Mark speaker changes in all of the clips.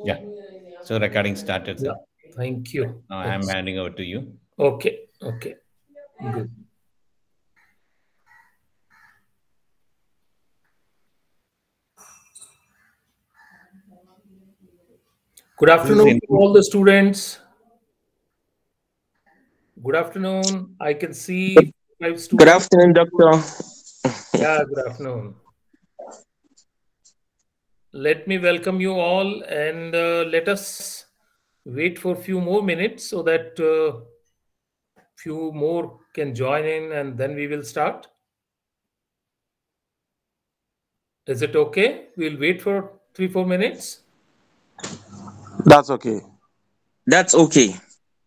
Speaker 1: Yeah. So recording started, sir.
Speaker 2: Yeah, thank you.
Speaker 1: Now I'm handing over to you.
Speaker 2: Okay, good. Good afternoon to all the students. Good afternoon. I can see 5
Speaker 3: Good
Speaker 2: students.
Speaker 3: afternoon, Doctor.
Speaker 2: Yeah, good afternoon. Let me welcome you all, and let us wait for a few more minutes so that few more can join in, and then we will start. Is it okay? We'll wait for 3-4 minutes.
Speaker 4: That's okay.
Speaker 3: That's okay.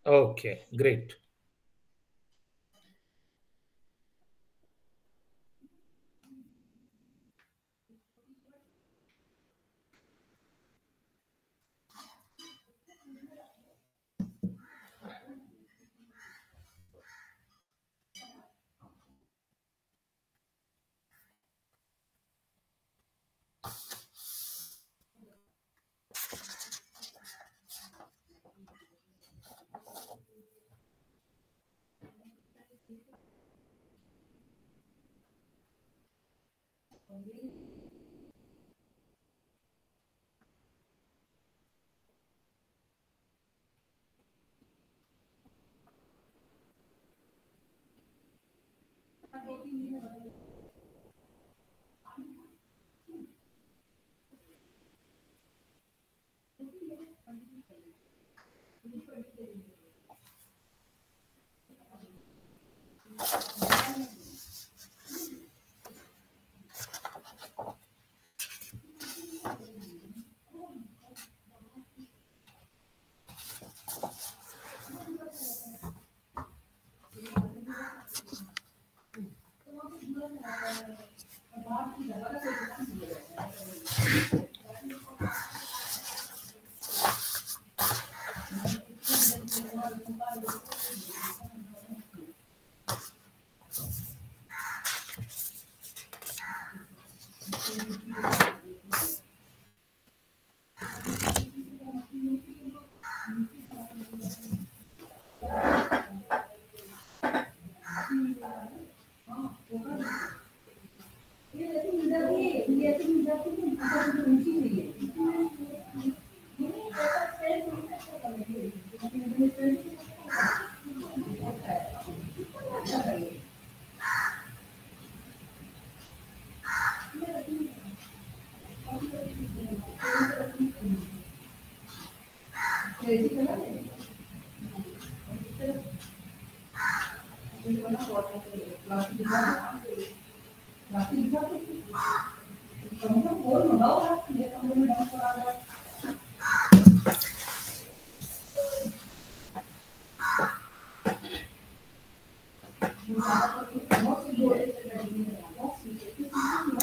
Speaker 2: Okay, great.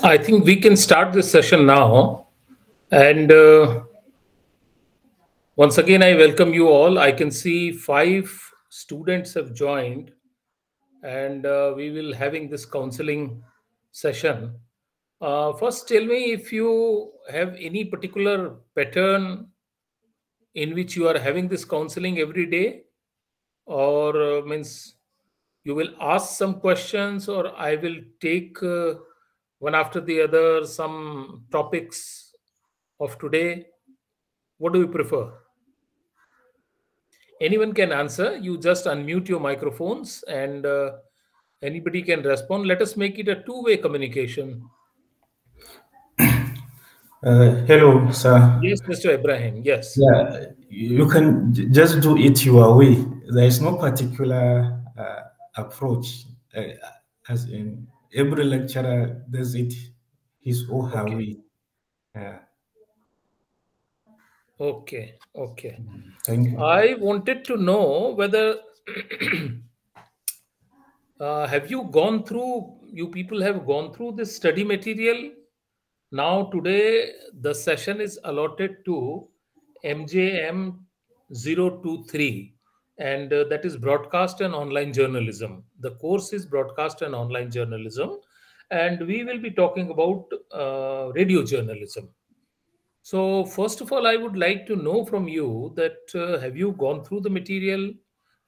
Speaker 2: I think we can start this session now. And once again, I welcome you all. I can see 5 students have joined, and we will having this counseling session. First, tell me if you have any particular pattern in which you are having this counseling every day, or means you will ask some questions, or I will take one after the other some topics of today. What do you prefer? Anyone can answer. You just unmute your microphones, and anybody can respond. Let us make it a two-way communication.
Speaker 5: Hello, sir.
Speaker 2: Yes, Mr. Ibrahim. Yes.
Speaker 5: Yeah, you can just do it your way. There is no particular approach. As in every lecturer does it his or her way. Yeah.
Speaker 2: Okay.
Speaker 5: Thank you.
Speaker 2: I wanted to know whether have you gone through, you people have gone through this study material. Now today the session is allotted to MJM 023, and that is broadcast and online journalism. The course is broadcast and online journalism, and we will be talking about radio journalism. So, first of all, I would like to know from you that have you gone through the material?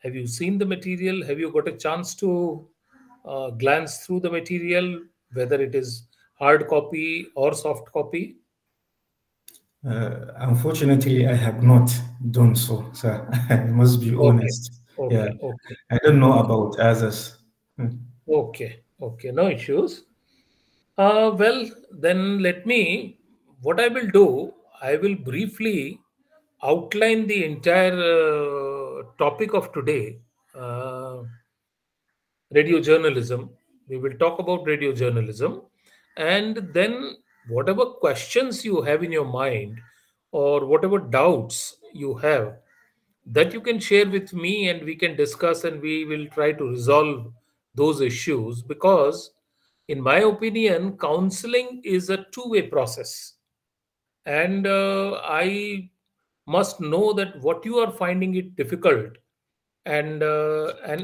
Speaker 2: Have you seen the material? Have you got a chance to glance through the material, whether it is hard copy or soft copy?
Speaker 5: Unfortunately, I have not done so, sir. I must be
Speaker 2: Okay,
Speaker 5: honest. Yeah,
Speaker 2: okay, okay,
Speaker 5: I don't know about others.
Speaker 2: okay, okay, no issues. Well, then what I will do, I will briefly outline the entire topic of today, uh, radio journalism. We will talk about radio journalism, and then whatever questions you have in your mind or whatever doubts you have, that you can share with me and we can discuss and we will try to resolve those issues, because in my opinion counseling is a two-way process, and I must know that what you are finding it difficult, and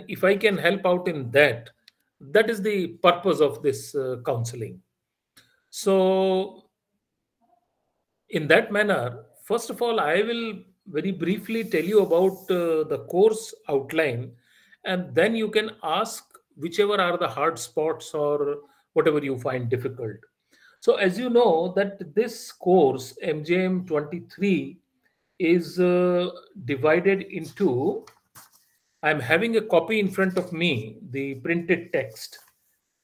Speaker 2: if I can help out in that, that is the purpose of this counseling. So in that manner, first of all, I will very briefly tell you about the course outline, and then you can ask whichever are the hard spots or whatever you find difficult. So, as you know, that this course MJM 23 is divided into. I'm having a copy in front of me, the printed text,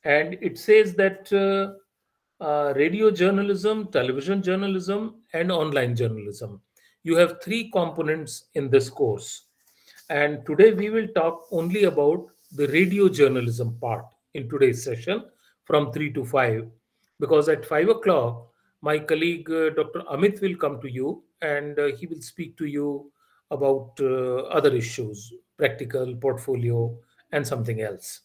Speaker 2: and it says that radio journalism, television journalism, and online journalism. You have three components in this course. And today we will talk only about the radio journalism part in today's session from 3 to 5. Because at 5 o'clock, my colleague Dr. Amit will come to you and he will speak to you about other issues, practical, portfolio, and something else.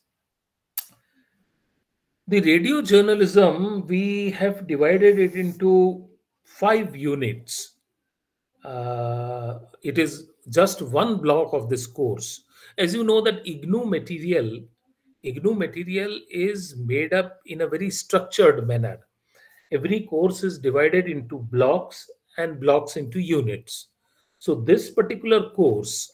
Speaker 2: The radio journalism, we have divided it into 5 units. It is just one block of this course. As you know that IGNOU material is made up in a very structured manner. Every course is divided into blocks and blocks into units. So this particular course,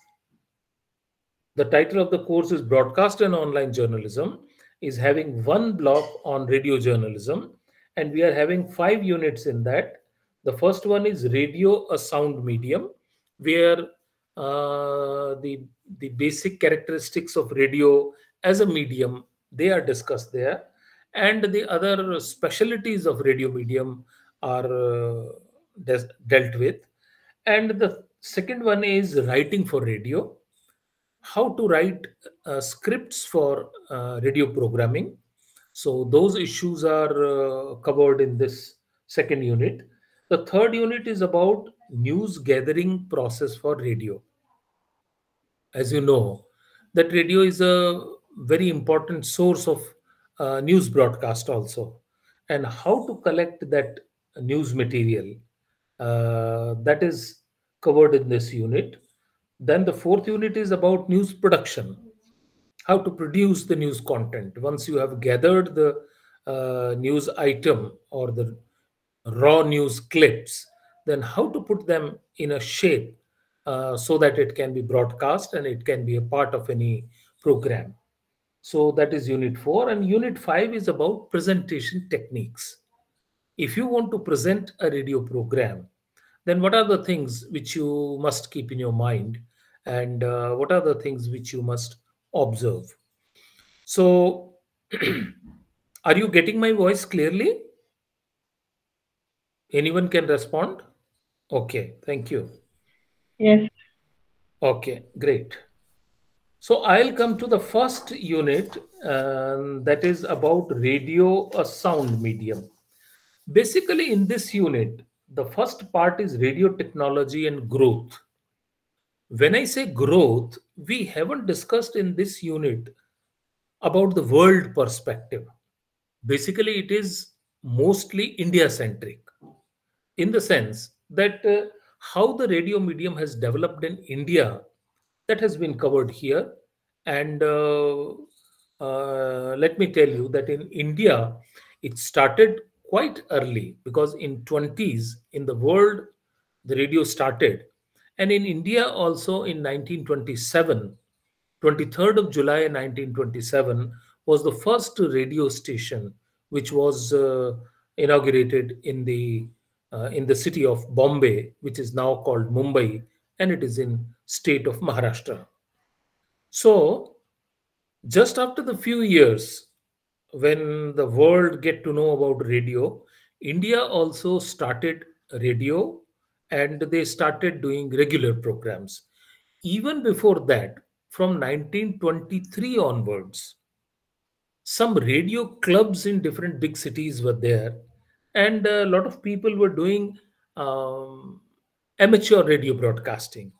Speaker 2: the title of the course is Broadcast and Online Journalism, is having one block on radio journalism, and we are having 5 units in that. The first one is Radio, a Sound Medium, where the basic characteristics of radio as a medium, they are discussed there, and the other specialties of radio medium are dealt with. And the second one is Writing for Radio, how to write scripts for radio programming. So those issues are covered in this second unit. The third unit is about news gathering process for radio. As you know, that radio is a very important source of news broadcast also, and how to collect that news material, that is covered in this unit. Then the fourth unit is about news production, how to produce the news content. Once you have gathered the news item or the raw news clips, then how to put them in a shape so that it can be broadcast and it can be a part of any program. So that is unit 4. And unit 5 is about presentation techniques. If you want to present a radio program, then what are the things which you must keep in your mind, and what are the things which you must observe? So, are you getting my voice clearly? Anyone can respond? Okay, thank you.
Speaker 6: Yes.
Speaker 2: Okay, great. So I'll come to the first unit, that is about radio, a sound medium. Basically, in this unit, the first part is radio technology and growth. When I say growth, we haven't discussed in this unit about the world perspective. Basically, it is mostly India centric, in the sense that how the radio medium has developed in India, that has been covered here. And let me tell you that in India, it started quite early, because in 20s in the world the radio started, and in India also in 1927, 23rd of July 1927 was the first radio station which was inaugurated in the city of Bombay, which is now called Mumbai, and it is in state of Maharashtra. So just after the few years when the world get to know about radio, India also started radio, and they started doing regular programs. Even before that, from 1923 onwards, some radio clubs in different big cities were there, and a lot of people were doing um, amateur radio broadcasting.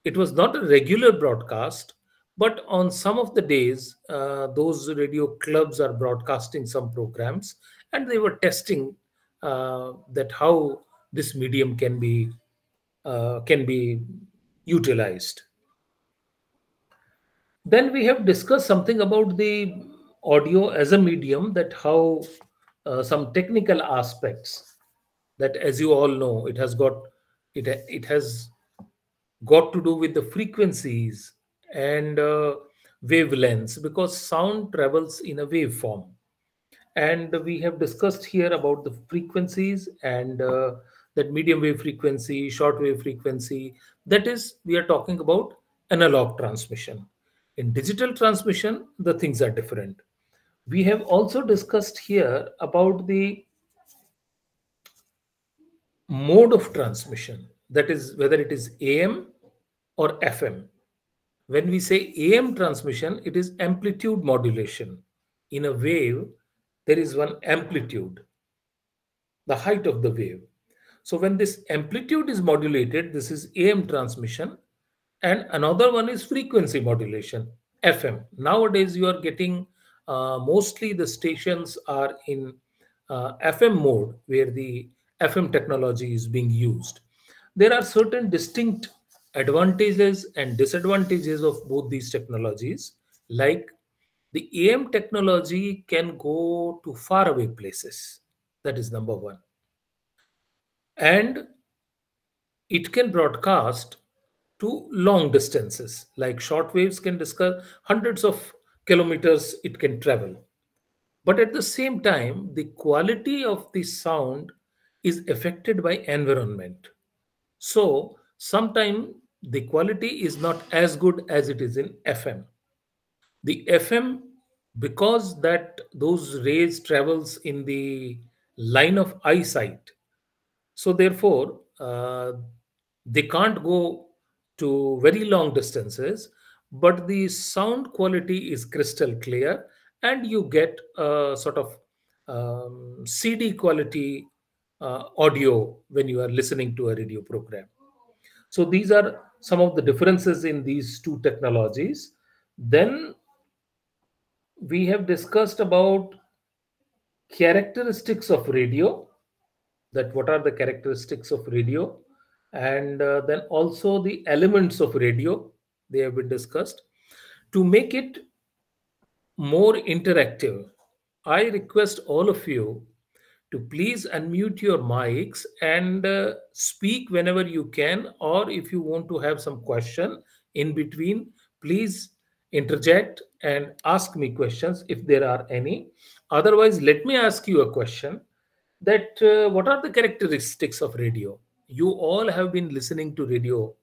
Speaker 2: It was not a regular broadcast, but on some of the days, those radio clubs are broadcasting some programs, and they were testing that how this medium can be utilized. Then we have discussed something about the audio as a medium, that how some technical aspects, that as you all know, it has got to do with the frequencies and wavelengths, because sound travels in a waveform. And we have discussed here about the frequencies and that medium wave frequency, short wave frequency. That is, we are talking about analog transmission. In digital transmission, the things are different. We have also discussed here about the mode of transmission, that is, whether it is AM or FM. When we say AM transmission, it is amplitude modulation. In a wave, there is one amplitude, the height of the wave. So when this amplitude is modulated, this is AM transmission, and another one is frequency modulation, FM. Nowadays, you are getting mostly the stations are in FM mode, where the FM technology is being used. There are certain distinct advantages and disadvantages of both these technologies. Like, the AM technology can go to faraway places. That is number one. And it can broadcast to long distances. Like short waves can discuss hundreds of kilometers it can travel. But at the same time, the quality of the sound is affected by environment. So sometimes the quality is not as good as it is in FM. The FM, because that those rays travels in the line of eyesight, so therefore they can't go to very long distances, but the sound quality is crystal clear, and you get a sort of CD quality audio when you are listening to a radio program. So these are some of the differences in these two technologies. Then we have discussed about characteristics of radio, that what are the characteristics of radio, and then also the elements of radio, they have been discussed. To make it more interactive, I request all of you to please unmute your mics and speak whenever you can, or if you want to have some question in between, please interject and ask me questions if there are any. Otherwise, let me ask you a question, that what are the characteristics of radio? You all have been listening to radio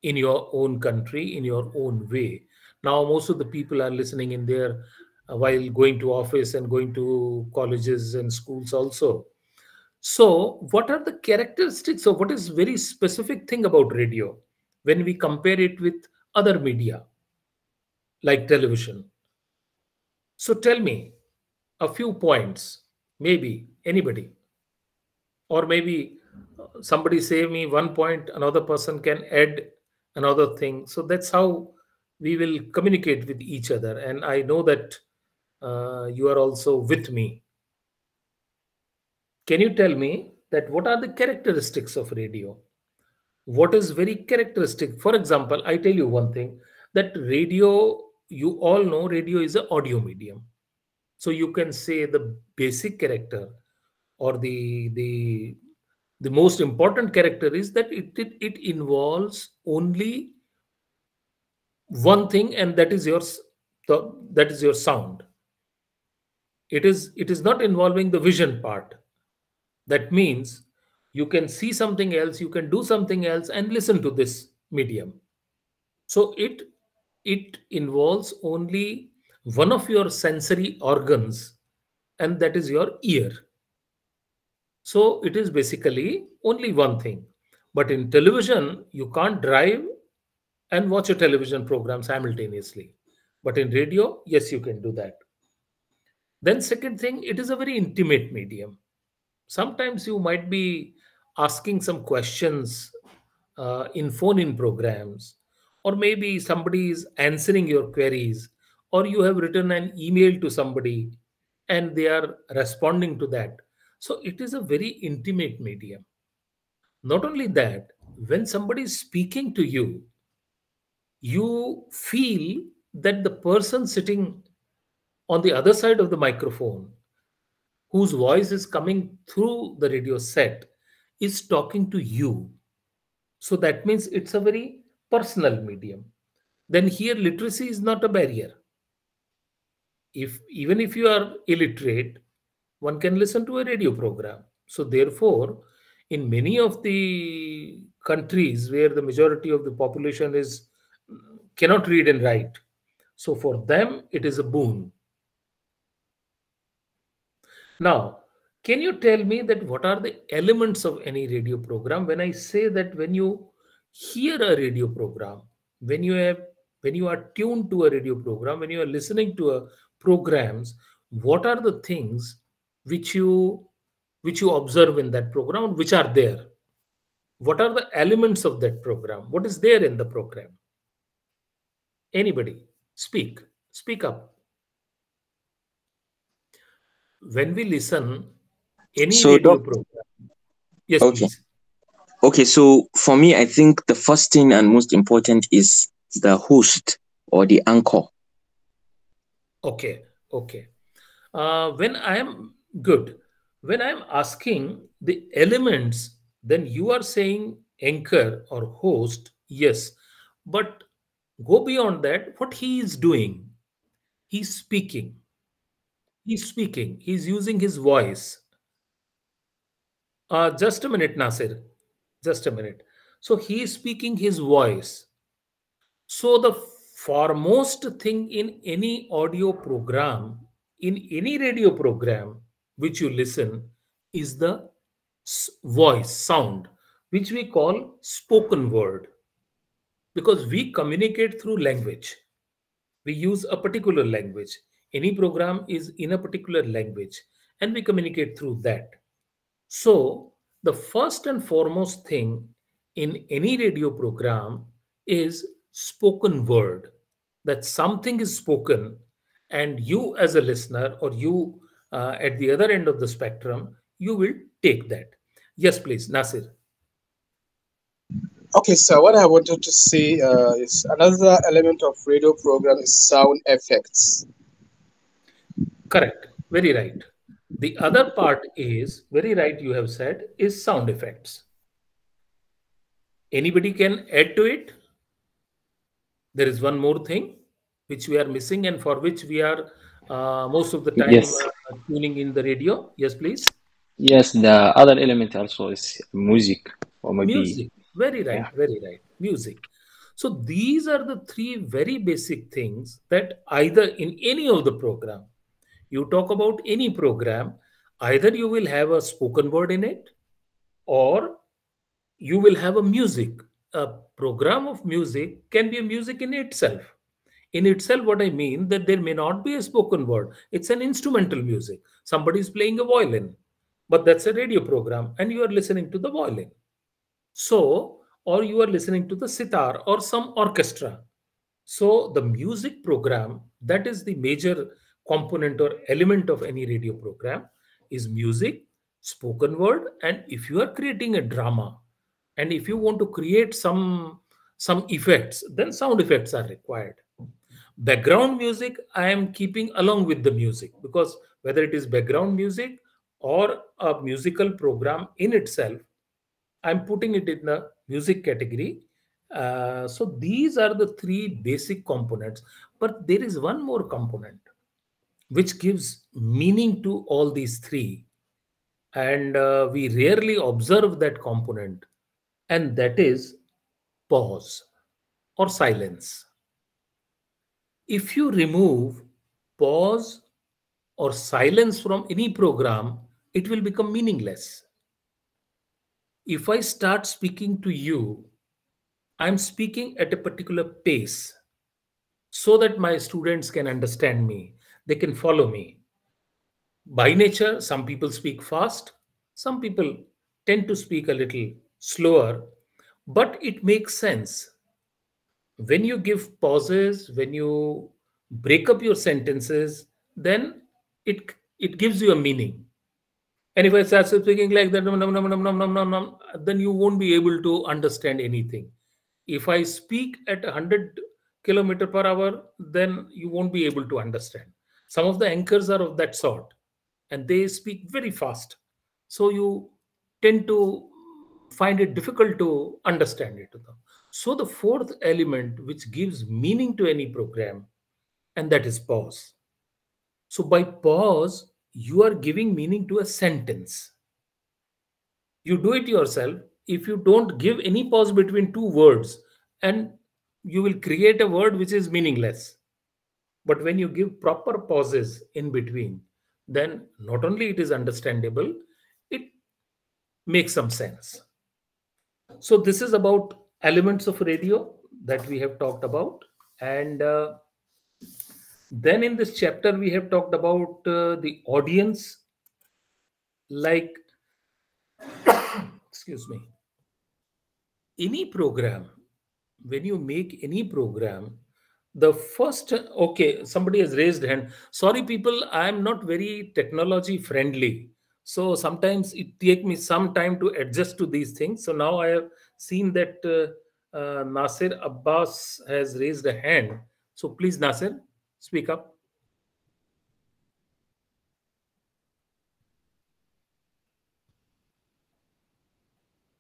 Speaker 2: in your own country, in your own way. Now, most of the people are listening in their while going to office and going to colleges and schools also. So, what are the characteristics of what is very specific thing about radio when we compare it with other media like television? So, tell me a few points, maybe anybody, or maybe somebody say me one point, another person can add another thing. So that's how we will communicate with each other, and I know that you are also with me. Can you tell me that what are the characteristics of radio? What is very characteristic? For example, I tell you one thing, that radio, you all know radio is an audio medium. So you can say the basic character or the most important character is that it involves only one thing, and that is that is your sound. It is not involving the vision part. That means you can see something else, you can do something else and listen to this medium. So it involves only one of your sensory organs, and that is your ear. So it is basically only one thing. But in television, you can't drive and watch a television program simultaneously. But in radio, yes, you can do that. Then second thing, it is a very intimate medium. Sometimes you might be asking some questions in phone-in programs, or maybe somebody is answering your queries, or you have written an email to somebody and they are responding to that. So it is a very intimate medium. Not only that, when somebody is speaking to you, you feel that the person sitting on the other side of the microphone, whose voice is coming through the radio set, is talking to you. So that means it's a very personal medium. Then here literacy is not a barrier. Even if you are illiterate, one can listen to a radio program. So therefore, in many of the countries where the majority of the population is cannot read and write, so for them it is a boon. Now, can you tell me that what are the elements of any radio program? When I say that when you hear a radio program, when you are tuned to a radio program, when you are listening to a programs, what are the things which you observe in that program, which are there? What are the elements of that program? What is there in the program? Anybody? Speak up. When we listen any radio program, yes,
Speaker 3: okay.
Speaker 2: please.
Speaker 3: Okay, so for me, I think the first thing and most important is the host or the anchor.
Speaker 2: Okay. When I'm asking the elements, then you are saying anchor or host, yes. But go beyond that, what he is doing, he's speaking. He's using his voice. Just a minute, Nasir. Just a minute. So he is speaking his voice. So the foremost thing in any audio program, in any radio program which you listen, is the voice, sound, which we call spoken word. Because we communicate through language. We use a particular language. Any program is in a particular language, and we communicate through that. So the first and foremost thing in any radio program is spoken word. That something is spoken, and you as a listener, or you at the other end of the spectrum, you will take that. Yes, please, Nasir.
Speaker 4: Okay, so what I wanted to say is another element of radio program is sound effects.
Speaker 2: Correct. Very right. The other part is, very right, you have said, is sound effects. Anybody can add to it? There is one more thing which we are missing and for which we are most of the time tuning in the radio. Yes, please.
Speaker 6: Yes, the other element also is music, or maybe
Speaker 2: music. Very right,
Speaker 6: yeah.
Speaker 2: Very right. Music. So these are the three very basic things that either in any of the program, you talk about any program, either you will have a spoken word in it, or you will have a music. A program of music can be a music in itself. In itself, what I mean, that there may not be a spoken word. It's an instrumental music. Somebody is playing a violin, but that's a radio program, and you are listening to the violin. So, or you are listening to the sitar or some orchestra. So the music program, that is the major component or element of any radio program, is music, spoken word, and if you are creating a drama, and if you want to create some effects, then sound effects are required. Background music I am keeping along with the music, because whether it is background music or a musical program in itself, I'm putting it in the music category. So these are the three basic components. But there is one more component which gives meaning to all these three. And we rarely observe that component, and that is pause or silence. If you remove pause or silence from any program, it will become meaningless. If I start speaking to you, I'm speaking at a particular pace so that my students can understand me, they can follow me. By nature, some people speak fast, some people tend to speak a little slower, but it makes sense. When you give pauses, when you break up your sentences, then it gives you a meaning. And if I start speaking like that, then you won't be able to understand anything. If I speak at 100 km/h, then you won't be able to understand. Some of the anchors are of that sort, and they speak very fast. So you tend to find it difficult to understand it. So the fourth element which gives meaning to any program, and that is pause. So by pause, you are giving meaning to a sentence. You do it yourself. If you don't give any pause between two words, and you will create a word which is meaningless. But when you give proper pauses in between, then not only it is understandable, it makes some sense. So this is about elements of radio that we have talked about. And then in this chapter, we have talked about the audience, like, excuse me, any program. When you make any program, the first, okay, somebody has raised hand. Sorry, people, I'm not very technology friendly. So sometimes it take me some time to adjust to these things. So now I have seen that Nasir Abbas has raised a hand. So please, Nasir, speak up.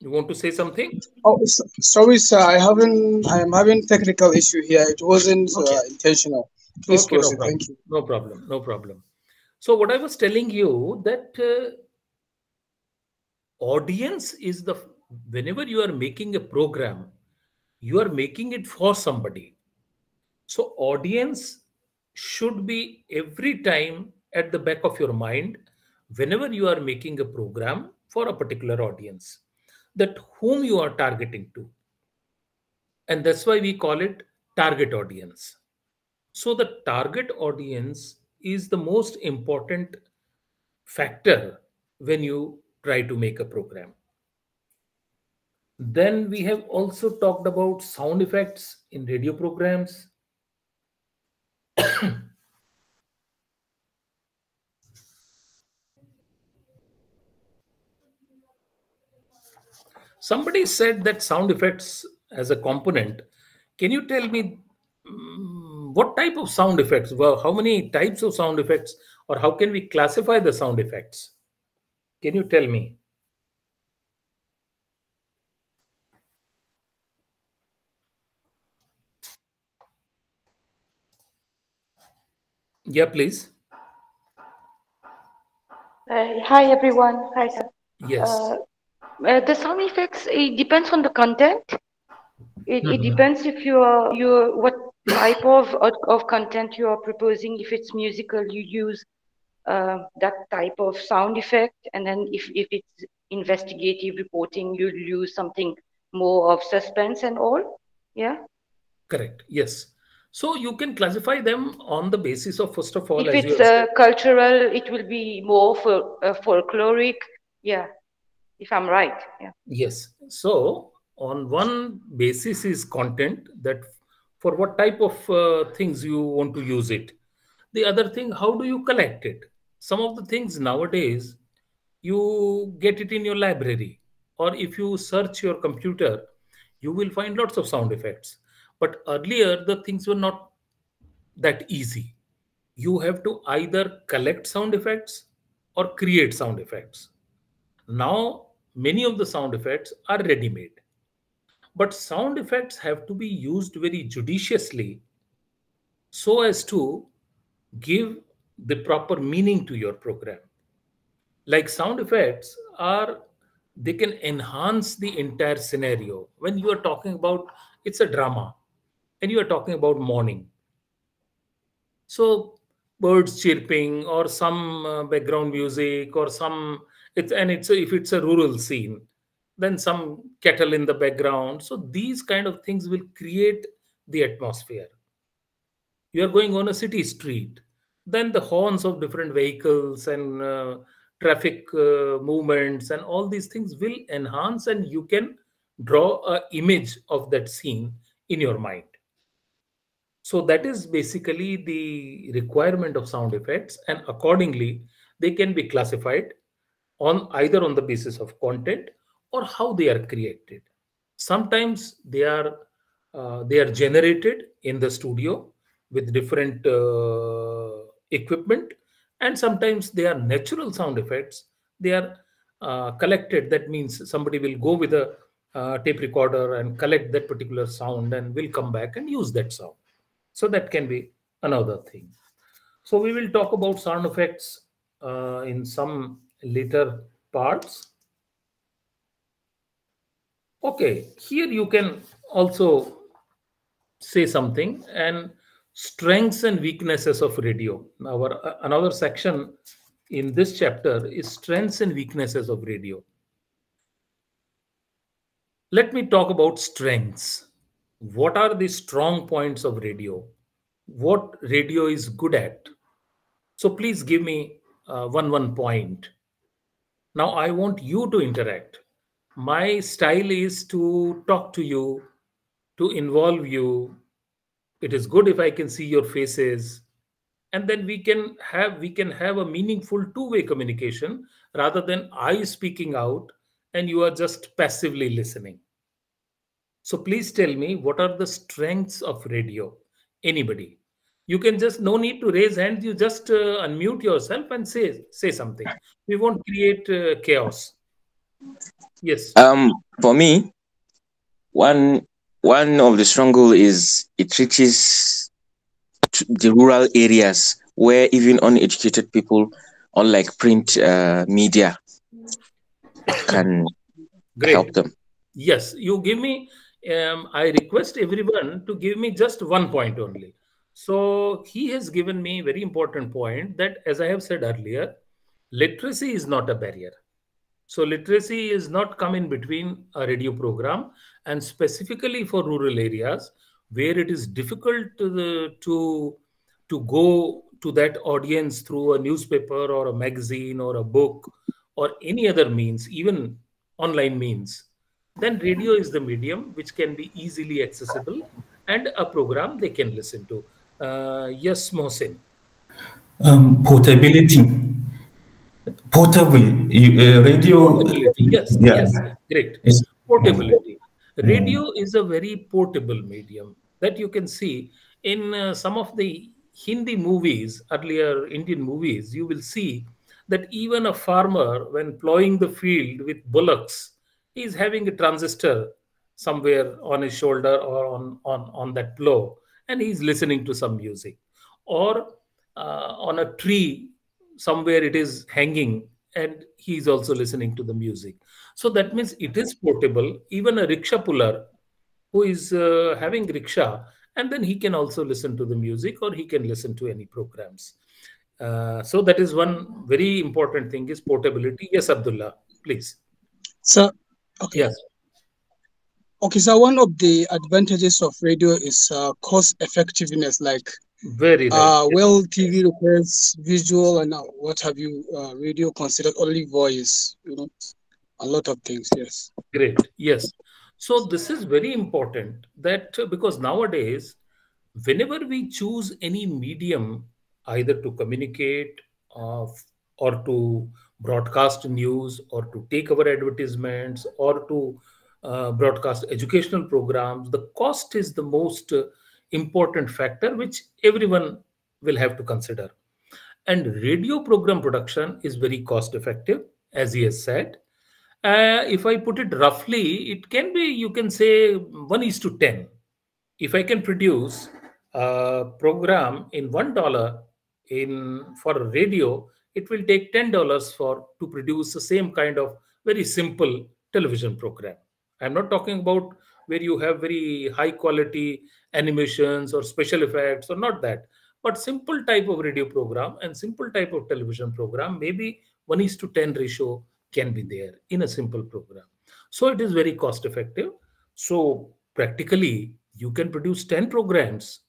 Speaker 2: You want to say something?
Speaker 4: Oh, sorry, sir. I am having technical issue here. It wasn't
Speaker 2: Okay.
Speaker 4: intentional. Please
Speaker 2: Okay, no
Speaker 4: proceed.
Speaker 2: problem.
Speaker 4: Thank you.
Speaker 2: No problem. No problem. So what I was telling you that audience is the, whenever you are making a program, you are making it for somebody. So audience should be every time at the back of your mind whenever you are making a program for a particular audience, that whom you are targeting to. And that's why we call it target audience. So the target audience is the most important factor when you try to make a program. Then we have also talked about sound effects in radio programs. Somebody said that sound effects as a component. Can you tell me what type of sound effects? Well, how many types of sound effects, or how can we classify the sound effects? Can you tell me? Yeah, please.
Speaker 7: Hi everyone. Hi sir.
Speaker 2: Yes.
Speaker 7: The sound effects, it depends on the content. It depends if you what type of content you are proposing. If it's musical, you use that type of sound effect, and then if it's investigative reporting, you use something more of suspense and all. Yeah.
Speaker 2: Correct. Yes. So you can classify them on the basis of, first of all,
Speaker 7: If
Speaker 2: as you
Speaker 7: it's
Speaker 2: have said,
Speaker 7: cultural, it will be more for folkloric. Yeah. If I'm right. Yeah.
Speaker 2: yes. So on one basis is content, that for what type of things you want to use it. The other thing, how do you collect it? Some of the things nowadays, you get it in your library, or if you search your computer, you will find lots of sound effects. But earlier, the things were not that easy. You have to either collect sound effects or create sound effects. Now, many of the sound effects are ready-made. But sound effects have to be used very judiciously so as to give the proper meaning to your program. Like sound effects are, they can enhance the entire scenario. When you are talking about, it's a drama, and you are talking about morning. So birds chirping or some background music or some, if it's a rural scene, then some kettle in the background. So these kind of things will create the atmosphere. You are going on a city street, then the horns of different vehicles and traffic movements and all these things will enhance, and you can draw a image of that scene in your mind. So that is basically the requirement of sound effects, and accordingly they can be classified on either on the basis of content or how they are created. Sometimes they are generated in the studio with different equipment, and sometimes they are natural sound effects. They are collected. That means somebody will go with a tape recorder and collect that particular sound and will come back and use that sound. So that can be another thing. So we will talk about sound effects in some later parts. Okay, here you can also say something, and strengths and weaknesses of radio. Our another section in this chapter is strengths and weaknesses of radio. Let me talk about strengths. What are the strong points of radio? What radio is good at? So please give me one point. Now I want you to interact. My style is to talk to you, to involve you. It is good if I can see your faces, and then we can have a meaningful two-way communication rather than I speaking out and you are just passively listening. So please tell me, what are the strengths of radio? Anybody? You can just, no need to raise hands. You just unmute yourself and say something. We won't create chaos. Yes.
Speaker 3: For me, one of the struggle is it reaches to the rural areas where even uneducated people, unlike print media, can help them.
Speaker 2: Yes, you give me. I request everyone to give me just 1 point only. So he has given me a very important point that, as I have said earlier, literacy is not a barrier. So literacy is not come in between a radio program, and specifically for rural areas where it is difficult to go to that audience through a newspaper or a magazine or a book or any other means, even online means. Then radio is the medium which can be easily accessible and a program they can listen to. Yes, Mohsin.
Speaker 5: Portability. Portable radio.
Speaker 2: Portability. Yes,
Speaker 5: Yeah.
Speaker 2: yes, great.
Speaker 5: It's-
Speaker 2: Portability. Radio is a very portable medium that you can see in some of the Hindi movies, earlier Indian movies. You will see that even a farmer, when plowing the field with bullocks, he is having a transistor somewhere on his shoulder or on that plow, and he's listening to some music. Or on a tree, somewhere it is hanging, and he's also listening to the music. So that means it is portable. Even a rickshaw puller who is having rickshaw, and then he can also listen to the music or he can listen to any programs. So that is one very important thing, is portability. Yes, Abdullah, please.
Speaker 4: So, okay.
Speaker 2: Yes.
Speaker 4: Okay, so one of the advantages of radio is cost effectiveness, like
Speaker 2: Very right.
Speaker 4: well, TV requires visual and what have you. Radio considered only voice, a lot of things. Yes.
Speaker 2: Great. Yes. So this is very important, that because nowadays, whenever we choose any medium, either to communicate or to broadcast news or to take our advertisements or to broadcast educational programs, the cost is the most important factor which everyone will have to consider. And radio program production is very cost effective, as he has said. If I put it roughly, it can be, you can say 1:10. If I can produce a program in $1 for radio, it will take $10 to produce the same kind of very simple television program. I'm not talking about where you have very high quality animations or special effects, or not that, but simple type of radio program and simple type of television program, maybe 1:10 ratio can be there in a simple program. So it is very cost effective. So practically, you can produce 10 programs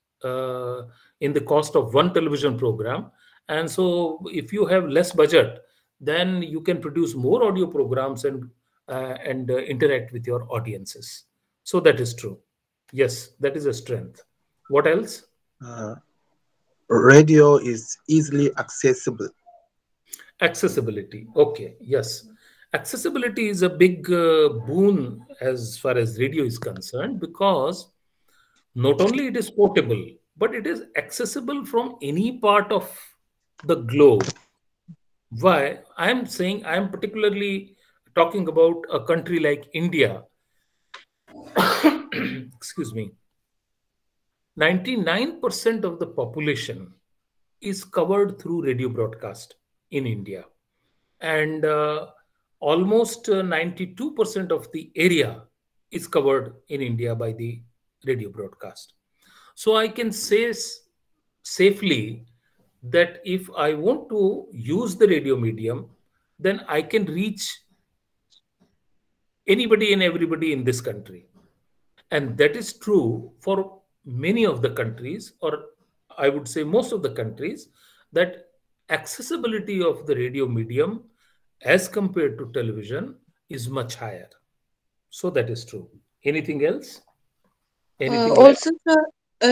Speaker 2: in the cost of one television program. And so if you have less budget, then you can produce more audio programs and interact with your audiences. So that is true. Yes, that is a strength. What else?
Speaker 8: Radio is easily accessible.
Speaker 2: Accessibility. Okay. Yes. Accessibility is a big boon as far as radio is concerned, because not only it is portable, but it is accessible from any part of the globe. Why? I am saying, I am particularly talking about a country like India. Excuse me. 99% of the population is covered through radio broadcast in India. And almost 92% of the area is covered in India by the radio broadcast. So I can say safely that if I want to use the radio medium, then I can reach anybody and everybody in this country. And that is true for many of the countries, or I would say most of the countries, that accessibility of the radio medium as compared to television is much higher. So that is true. Anything else? Anything
Speaker 9: Also, sir,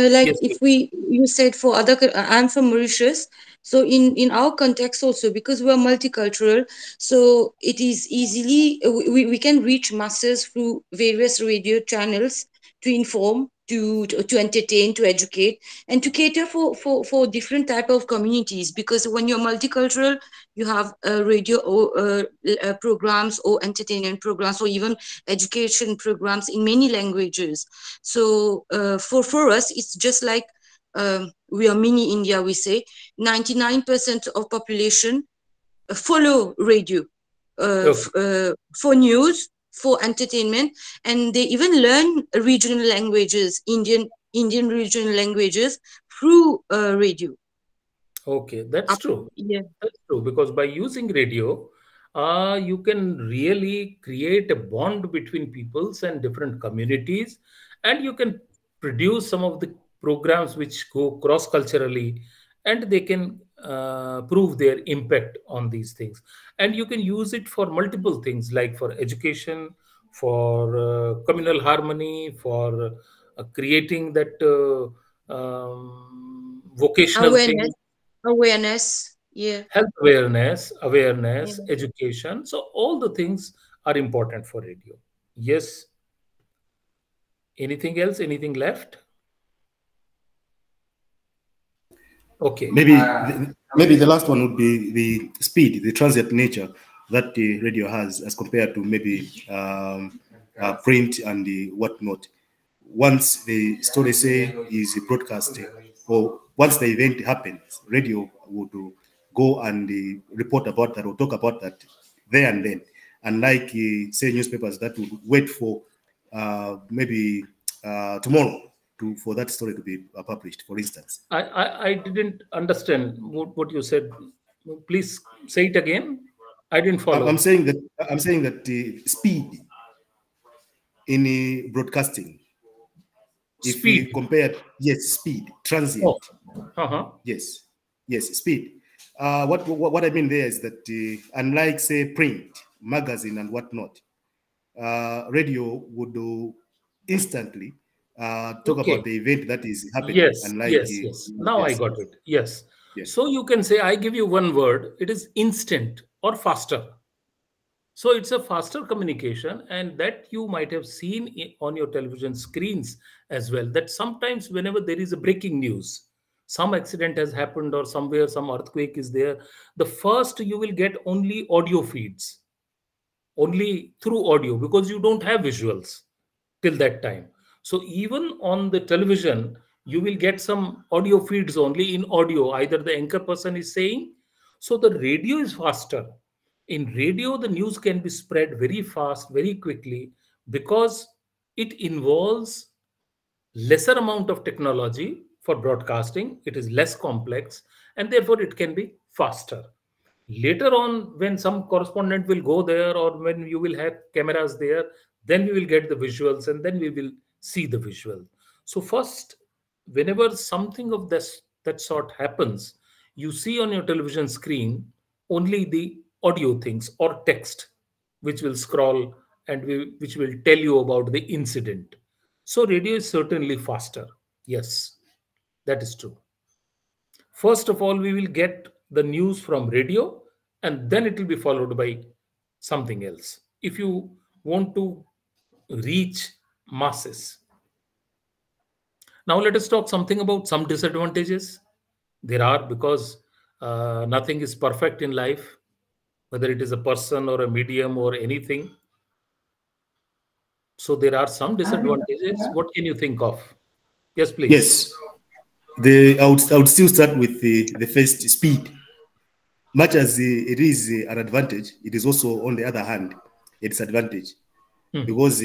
Speaker 9: like
Speaker 2: Yes,
Speaker 9: if you said for other, I'm from Mauritius, so in our context also, because we are multicultural, so it is easily, we can reach masses through various radio channels to inform, to entertain, to educate, and to cater for different type of communities. Because when you're multicultural, you have radio programs or entertainment programs or even education programs in many languages. So for us, it's just like we are mini India. We say 99% of population follow radio for news, for entertainment, and they even learn regional languages, Indian regional languages through radio.
Speaker 2: Okay, that's true.
Speaker 9: Yeah,
Speaker 2: that's true, because by using radio, you can really create a bond between peoples and different communities, and you can produce some of the programs which go cross-culturally, and they can prove their impact on these things. And you can use it for multiple things, like for education, for communal harmony, for creating that vocational thing.
Speaker 9: Awareness, yeah.
Speaker 2: Health awareness, yeah. Education. So all the things are important for radio. Yes. Anything else? Anything left? Okay.
Speaker 10: Maybe the last one would be the speed, the transient nature that the radio has as compared to maybe print and the whatnot. Once the story say is broadcasted, or once the event happens, radio would go and report about that or talk about that there and then. Unlike, say, newspapers that would wait for maybe tomorrow for that story to be published, for instance.
Speaker 2: I didn't understand what you said. Please say it again. I didn't follow.
Speaker 10: I'm saying that the speed in broadcasting. If we compare, yes, speed, transient. Yes, speed. What I mean there is that unlike, say, print, magazine, and whatnot, radio would do instantly talk about the event that is happening.
Speaker 2: Yes, yes. Now I got it. Yes. So you can say, I give you one word, it is instant or faster. So it's a faster communication, and that you might have seen on your television screens as well, that sometimes whenever there is a breaking news, some accident has happened or somewhere some earthquake is there, the first you will get only audio feeds, only through audio, because you don't have visuals till that time. So even on the television, you will get some audio feeds only in audio, either the anchor person is saying. So the radio is faster. In radio, the news can be spread very fast, very quickly, because it involves lesser amount of technology for broadcasting. It is less complex, and therefore it can be faster. Later on, when some correspondent will go there, or when you will have cameras there, then we will get the visuals, and then we will see the visual. So first, whenever something of this that sort happens, you see on your television screen only the audio things or text, which will scroll and which will tell you about the incident. So radio is certainly faster. Yes, that is true. First of all, we will get the news from radio, and then it will be followed by something else. If you want to reach masses. Now let us talk something about some disadvantages. There are, because nothing is perfect in life, whether it is a person or a medium or anything. So there are some disadvantages. What can you think of? Yes, please.
Speaker 10: Yes. I would still start with the first, speed. Much as it is an advantage, it is also, on the other hand, a disadvantage. Because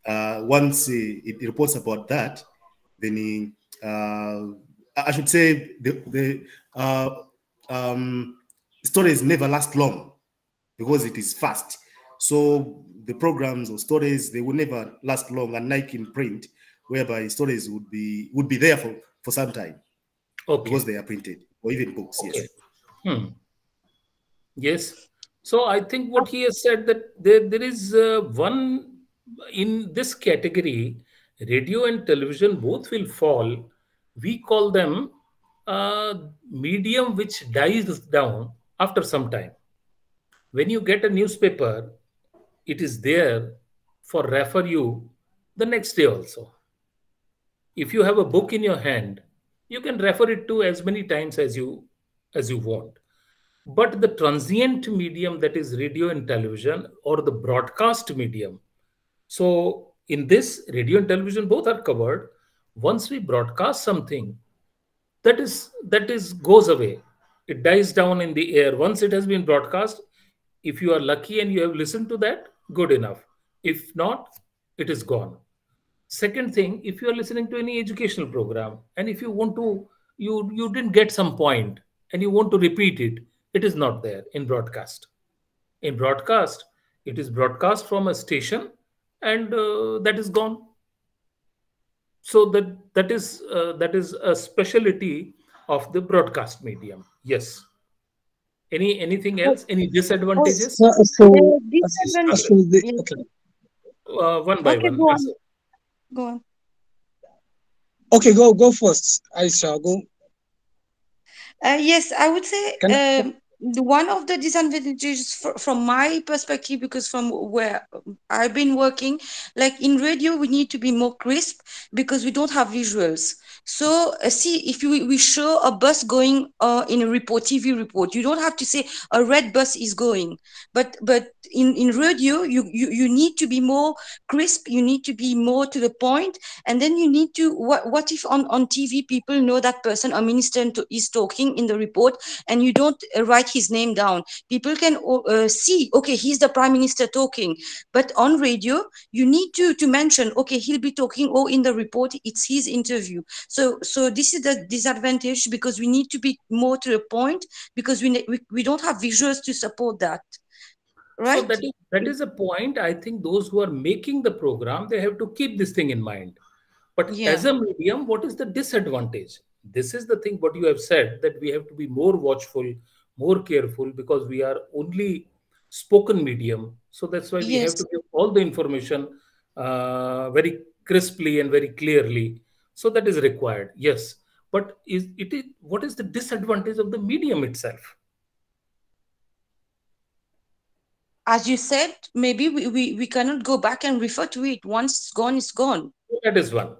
Speaker 10: once it reports about that, then I should say the stories never last long, because it is fast. So the programs or stories, they will never last long, unlike in print, whereby stories would be there for some time, because they are printed, or even books.
Speaker 2: Okay.
Speaker 10: Yes.
Speaker 2: Yes. So I think what he has said, that there is one in this category, radio and television both will fall. We call them medium which dies down after some time. When you get a newspaper, it is there for refer you the next day also. If you have a book in your hand, you can refer it to as many times as you want. But the transient medium, that is radio and television, or the broadcast medium. So in this, radio and television both are covered. Once we broadcast something, that is goes away. It dies down in the air. Once it has been broadcast, if you are lucky and you have listened to that, good enough. If not, it is gone. Second thing, if you are listening to any educational program, and if you want to, you didn't get some point and you want to repeat it, it is not there in broadcast. In broadcast, it is broadcast from a station, and that is gone. So that is a specialty of the broadcast medium. Yes. Anything else? Any disadvantages? One by one.
Speaker 9: Go on. Go on.
Speaker 4: Okay, go first. Aisha, go.
Speaker 9: Yes, I would say one of the disadvantages from my perspective, because from where I've been working, like in radio, we need to be more crisp because we don't have visuals. So see, if we show a bus going in a report, TV report, you don't have to say a red bus is going. But in radio, you need to be more crisp. You need to be more to the point, and then you need to what if on TV people know that person, a minister, is talking in the report, and you don't write his name down. People can see, okay, he's the prime minister talking. But on radio, you need to mention, okay, he'll be talking, or in the report, it's his interview. So this is the disadvantage, because we need to be more to the point, because we don't have visuals to support that. Right?
Speaker 2: So that is a point. I think those who are making the program, they have to keep this thing in mind. But as a medium, what is the disadvantage? This is the thing what you have said, that we have to be more watchful, more careful, because we are only spoken medium. So that's why we have to give all the information very crisply and very clearly. So that is required. Yes. But what is the disadvantage of the medium itself?
Speaker 9: As you said, maybe we cannot go back and refer to it. Once it's gone, it's gone.
Speaker 2: That is one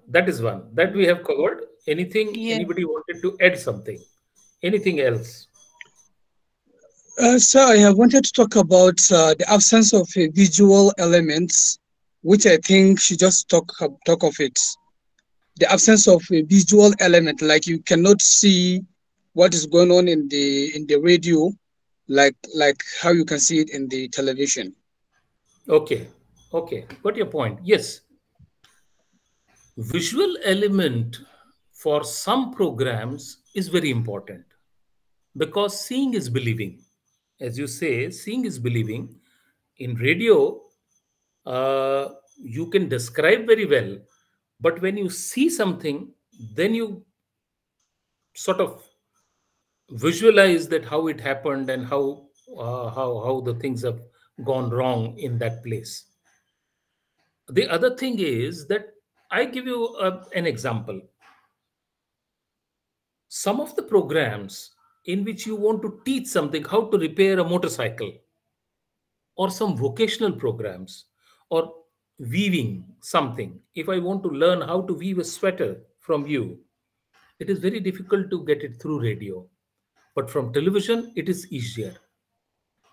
Speaker 2: that we have covered. anything?
Speaker 9: Yeah.
Speaker 2: Anybody wanted to add something? Anything else?
Speaker 4: Sir, I have wanted to talk about the absence of visual elements, which I think should just talk of it. The absence of a visual element, like you cannot see what is going on in the radio, like how you can see it in the television.
Speaker 2: Okay, okay, got your point. Yes, visual element for some programs is very important because seeing is believing. As you say, seeing is believing. In radio, you can describe very well, but when you see something, then you sort of visualize that how it happened and how the things have gone wrong in that place. The other thing is that I give you an example. Some of the programs in which you want to teach something, how to repair a motorcycle, or some vocational programs, or weaving something. If I want to learn how to weave a sweater from you, it is very difficult to get it through radio. But from television, it is easier.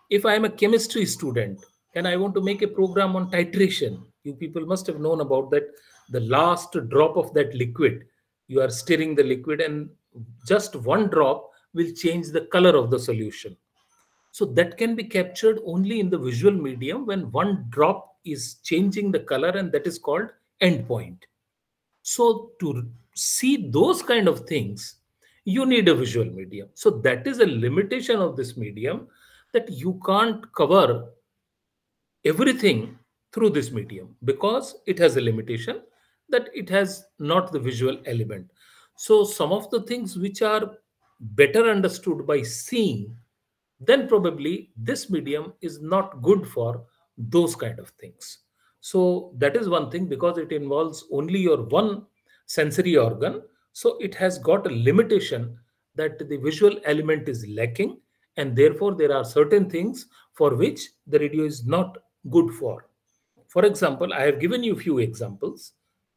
Speaker 2: If I am a chemistry student and I want to make a program on titration, you people must have known about that. The last drop of that liquid, you are stirring the liquid, and just one drop will change the color of the solution. So that can be captured only in the visual medium when one drop is changing the color, and that is called endpoint. So to see those kind of things, you need a visual medium. So that is a limitation of this medium, that you can't cover everything through this medium because it has a limitation, that it has not the visual element. So some of the things which are better understood by seeing, then probably this medium is not good for those kind of things. So that is one thing, because it involves only your one sensory organ. So it has got a limitation that the visual element is lacking, and therefore there are certain things for which the radio is not good for. For example, I have given you a few examples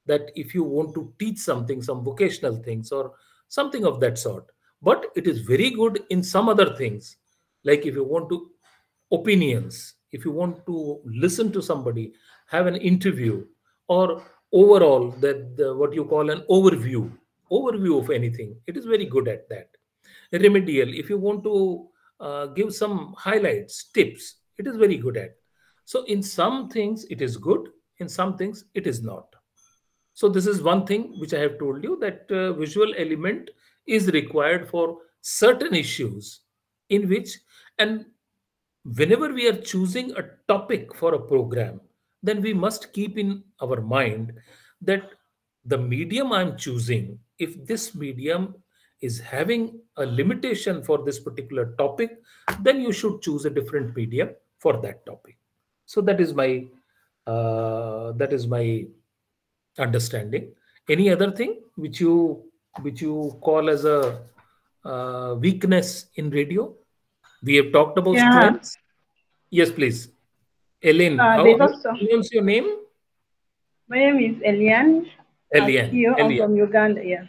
Speaker 2: that if you want to teach something, some vocational things or something of that sort, but it is very good in some other things, like if you want to opinions, if you want to listen to somebody, have an interview, or overall what you call an overview of anything, it is very good at that. Remedial, if you want to give some highlights, tips, it is very good at. So in some things it is good, in some things it is not. So this is one thing which I have told you, that visual element is required for certain issues in which, and whenever we are choosing a topic for a program, then we must keep in our mind that the medium I'm choosing, if this medium is having a limitation for this particular topic, then you should choose a different medium for that topic. So that is my understanding. Any other thing which you call as a weakness in radio? We have talked about strengths. Yes, please. Ellen, how is your name?
Speaker 11: My name is Eliane.
Speaker 2: Eliane.
Speaker 11: I'm from Uganda. Yeah.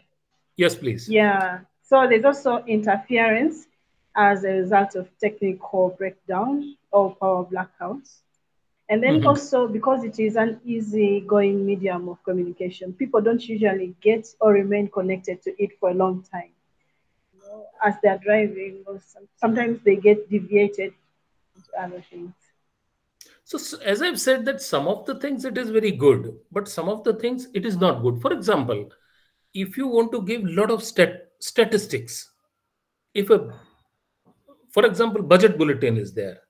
Speaker 2: Yes, please.
Speaker 11: Yeah. So there's also interference as a result of technical breakdown or power blackouts. And then also, because it is an easy-going medium of communication, people don't usually get or remain connected to it for a long time. You know, as they're driving, or sometimes they get deviated into other things.
Speaker 2: So as I've said, that some of the things it is very good, but some of the things it is not good. For example, if you want to give a lot of statistics, for example, budget bulletin is there,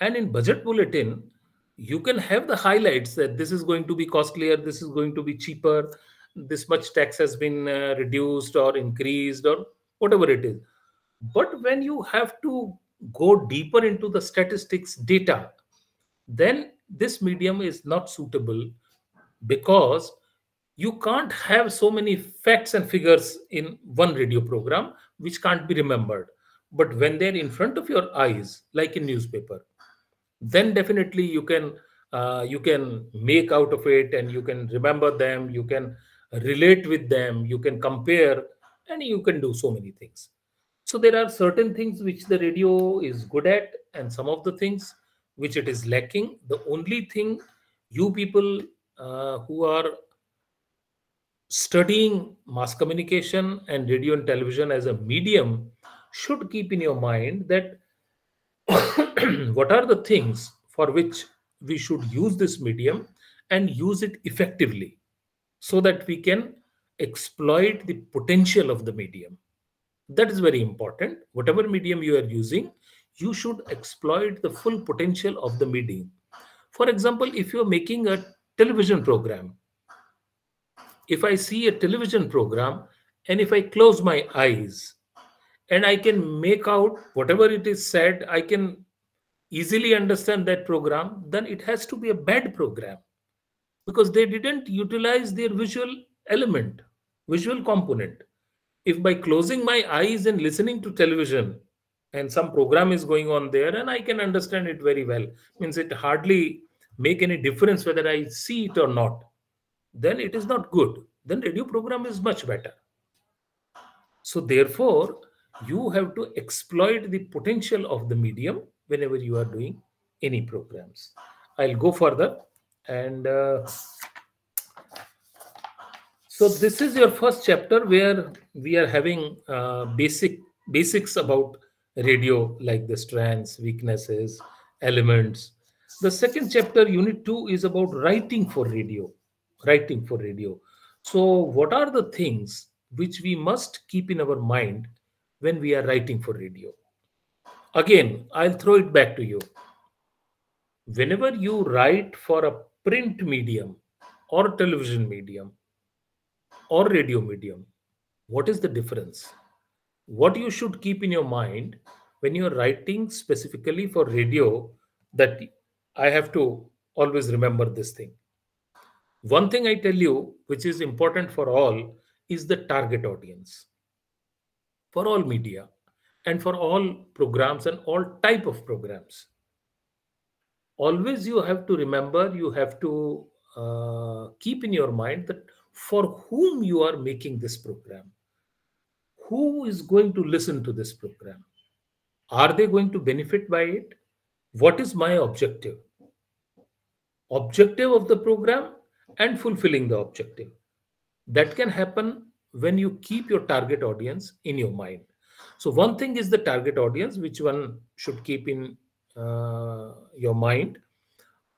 Speaker 2: and in budget bulletin, you can have the highlights that this is going to be costlier, this is going to be cheaper, this much tax has been reduced or increased or whatever it is. But when you have to go deeper into the statistics data, then this medium is not suitable, because you can't have so many facts and figures in one radio program which can't be remembered. But when they're in front of your eyes, like in newspaper, then definitely you can make out of it, and you can remember them. You can relate with them, you can compare, and you can do so many things. So there are certain things which the radio is good at, and some of the things which it is lacking. The only thing you people who are studying mass communication and radio and television as a medium should keep in your mind that what are the things for which we should use this medium and use it effectively so that we can exploit the potential of the medium. That is very important. Whatever medium you are using, you should exploit the full potential of the medium. For example, if you are making a television program, if I see a television program and if I close my eyes and I can make out whatever it is said, I can easily understand that program, then it has to be a bad program because they didn't utilize their visual element, visual component. If by closing my eyes and listening to television and some program is going on there and I can understand it very well, means it hardly make any difference whether I see it or not, then it is not good. Then radio program is much better. So therefore, you have to exploit the potential of the medium whenever you are doing any programs. I'll go further. And so this is your first chapter where we are having basics about radio, like the strands, weaknesses, elements. The second chapter, unit 2, is about writing for radio. Writing for radio. So what are the things which we must keep in our mind when we are writing for radio? Again, I'll throw it back to you. Whenever you write for a print medium or television medium or radio medium, what is the difference? What you should keep in your mind when you're writing specifically for radio, that I have to always remember this thing. One thing I tell you, which is important for all, is the target audience. For all media and for all programs and all type of programs. Always you have to remember, you have to keep in your mind that for whom you are making this program. Who is going to listen to this program? Are they going to benefit by it? What is my objective? Objective of the program and fulfilling the objective. That can happen when you keep your target audience in your mind. So one thing is the target audience, which one should keep in your mind.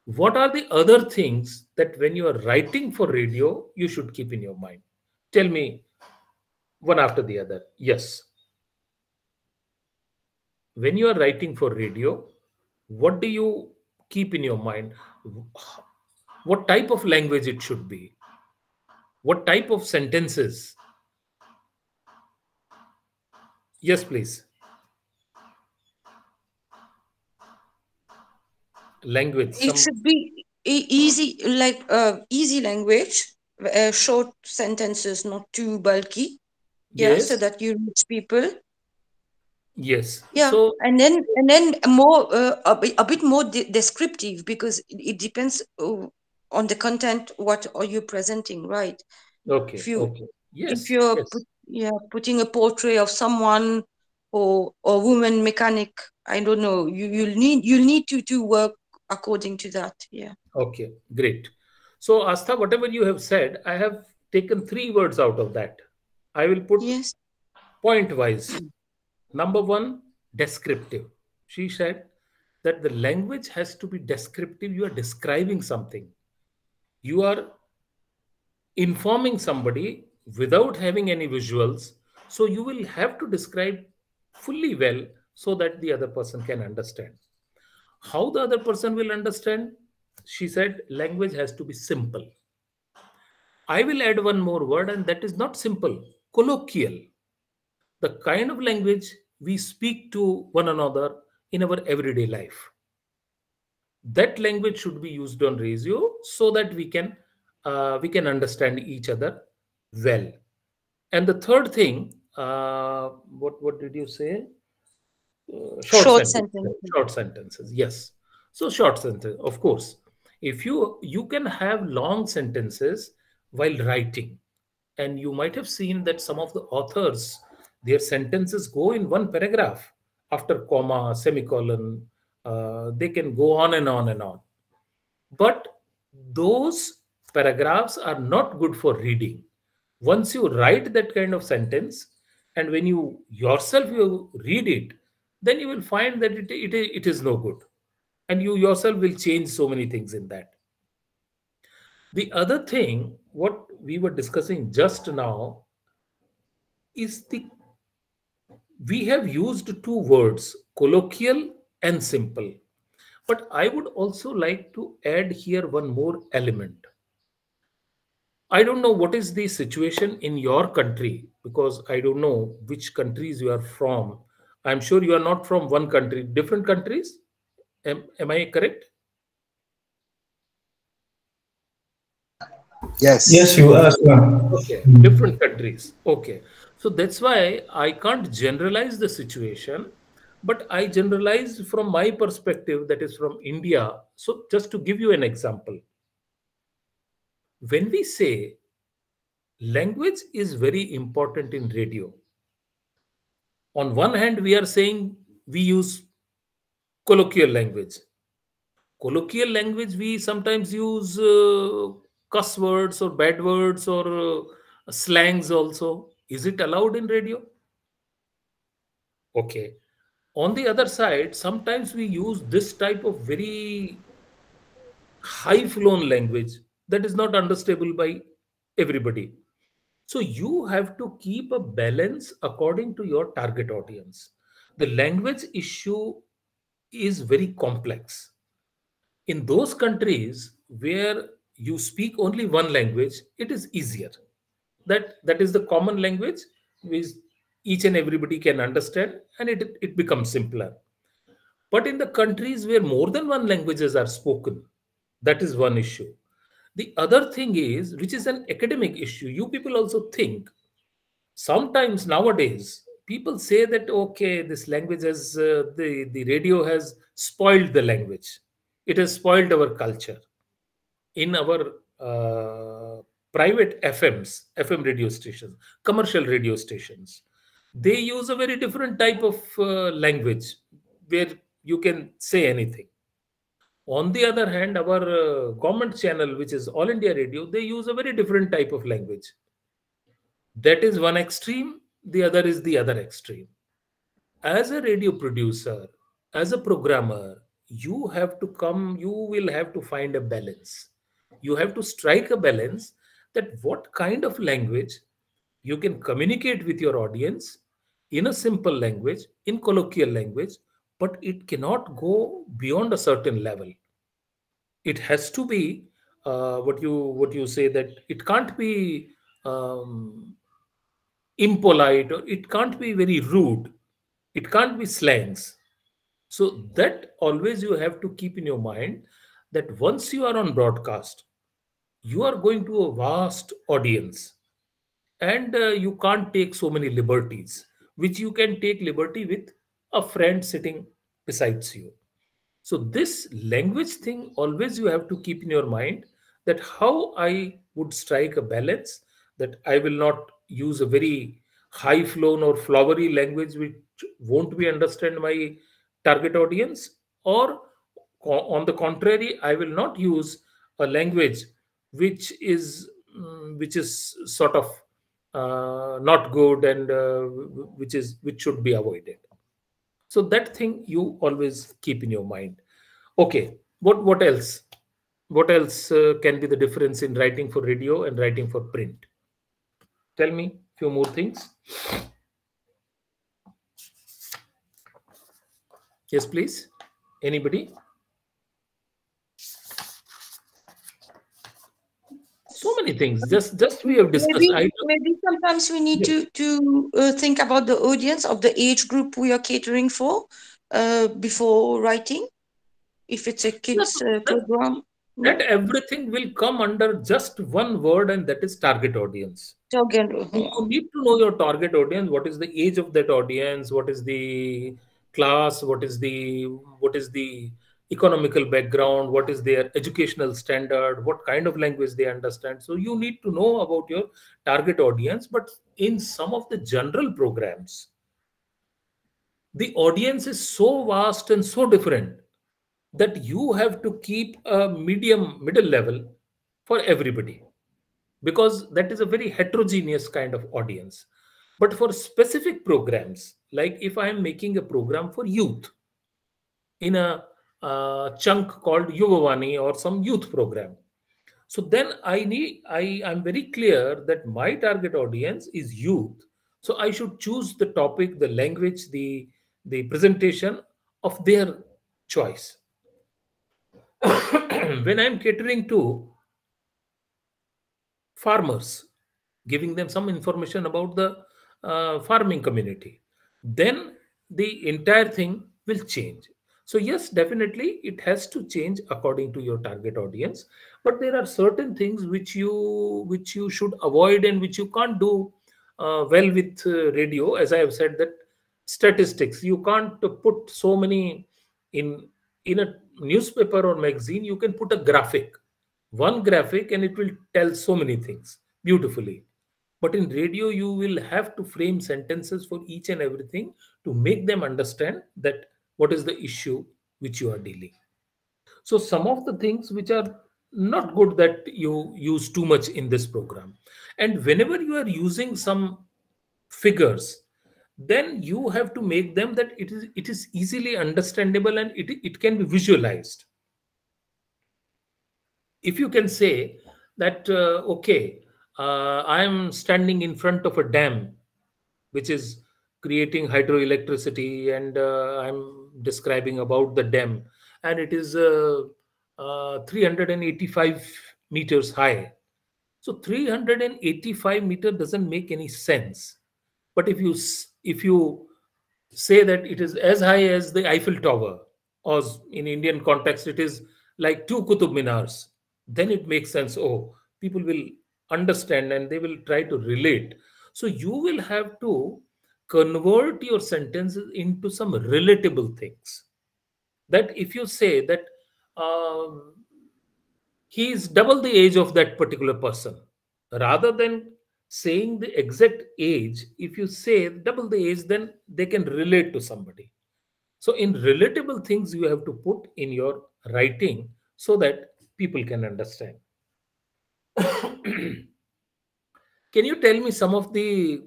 Speaker 2: What are the other things that when you are writing for radio, you should keep in your mind? Tell me one after the other. Yes. When you are writing for radio, what do you keep in your mind? What type of language it should be? What type of sentences? Yes, please. Language.
Speaker 9: It should be easy, like easy language, short sentences, not too bulky. Yeah,
Speaker 2: Yes.
Speaker 9: so that you reach people.
Speaker 2: Yes.
Speaker 9: Yeah,
Speaker 2: So,
Speaker 9: and then more a bit more descriptive, because it depends on the content. What are you presenting, right?
Speaker 2: okay.
Speaker 9: If you
Speaker 2: Okay. Yes.
Speaker 9: if you're
Speaker 2: Yes.
Speaker 9: putting a portrait of someone or woman mechanic, I don't know, you'll need to work according to that. Yeah.
Speaker 2: Okay. Great. So, Astha, whatever you have said, I have taken 3 words out of that. I will put
Speaker 9: Yes.
Speaker 2: point wise. Number 1, descriptive. She said that the language has to be descriptive. You are describing something. You are informing somebody without having any visuals. So you will have to describe fully well so that the other person can understand. How the other person will understand? She said language has to be simple. I will add one more word, and that is not simple, colloquial. The kind of language we speak to one another in our everyday life. That language should be used on radio so that we can understand each other well. And the third thing, what did you say?
Speaker 9: Short
Speaker 2: Sentences.
Speaker 9: sentences.
Speaker 2: Short sentences. Yes. So short sentences, of course. If you can have long sentences while writing. And you might have seen that some of the authors, their sentences go in one paragraph after comma, semicolon. They can go on and on and on. But those paragraphs are not good for reading. Once you write that kind of sentence, and when you yourself you read it, then you will find that it is no good. And you yourself will change so many things in that. The other thing, what we were discussing just now, is we have used two words, colloquial and simple. But I would also like to add here one more element. I don't know what is the situation in your country, because I don't know which countries you are from. I'm sure you are not from one country, different countries. Am I correct?
Speaker 8: Yes.
Speaker 5: Yes, you are, sir.
Speaker 2: Okay, different countries. Okay. So that's why I can't generalize the situation, but I generalize from my perspective, that is from India. So just to give you an example, when we say language is very important in radio, on one hand, we are saying we use colloquial language. Colloquial language, we sometimes use cuss words or bad words or slangs also. Is it allowed in radio? Okay. On the other side, sometimes we use this type of very high flown language that is not understandable by everybody. So you have to keep a balance according to your target audience. The language issue is very complex. In those countries where you speak only one language, it is easier. That is the common language which each and everybody can understand, and it becomes simpler. But in the countries where more than one languages are spoken, that is one issue. The other thing is, which is an academic issue, you people also think, sometimes nowadays, people say that, okay, this language has, the radio has spoiled the language. It has spoiled our culture. In our private FM radio stations, commercial radio stations, they use a very different type of language where you can say anything. On the other hand, our government channel, which is All India Radio, they use a very different type of language. That is one extreme, the other is the other extreme. As a radio producer, as a programmer, you will have to find a balance. You have to strike a balance that what kind of language you can communicate with your audience in a simple language, in colloquial language, but it cannot go beyond a certain level. It has to be what you say, that it can't be impolite, or it can't be very rude. It can't be slangs. So that always you have to keep in your mind, that once you are on broadcast, you are going to a vast audience, and you can't take so many liberties, which you can take liberty with a friend sitting besides you. So this language thing, always you have to keep in your mind, that how I would strike a balance, that I will not use a very high flown or flowery language which won't be understand my target audience, or on the contrary, I will not use a language which is sort of not good, and which should be avoided. So that thing you always keep in your mind. Okay, what else? What else can be the difference in writing for radio and writing for print? Tell me a few more things. Yes, please. Anybody? So many things. Just we have discussed.
Speaker 9: Maybe sometimes we need to think about the audience of the age group we are catering for before writing. If it's a kids program,
Speaker 2: that everything will come under just one word, and that is target audience. You need to know your target audience. What is the age of that audience? What is the class? What is the economical background, what is their educational standard, what kind of language they understand. So you need to know about your target audience. But in some of the general programs, the audience is so vast and so different that you have to keep a middle level for everybody, because that is a very heterogeneous kind of audience. But for specific programs, like if I am making a program for youth in a chunk called Yuvavani or some youth program, so then I'm very clear that my target audience is youth. So I should choose the topic, the language, the presentation of their choice. When I'm catering to farmers, giving them some information about the farming community, then the entire thing will change. So yes, definitely it has to change according to your target audience, but there are certain things which you should avoid and which you can't do well with radio. As I have said, that statistics, you can't put so many in a newspaper or magazine. You can put a graphic, one graphic, and it will tell so many things beautifully. But in radio, you will have to frame sentences for each and everything to make them understand that what is the issue which you are dealing. So some of the things which are not good that you use too much in this program. And whenever you are using some figures, then you have to make them that it is easily understandable and it can be visualized. If you can say that, okay, I am standing in front of a dam which is creating hydroelectricity, and I'm describing about the dam, and it is 385 meters high. So 385 meter doesn't make any sense. But if you say that it is as high as the Eiffel Tower, or in Indian context it is like 2 Qutub Minars, then it makes sense. Oh, people will understand and they will try to relate. So you will have to convert your sentences into some relatable things. That if you say that he is double the age of that particular person, rather than saying the exact age, if you say double the age, then they can relate to somebody. So in relatable things you have to put in your writing so that people can understand. Can you tell me some of the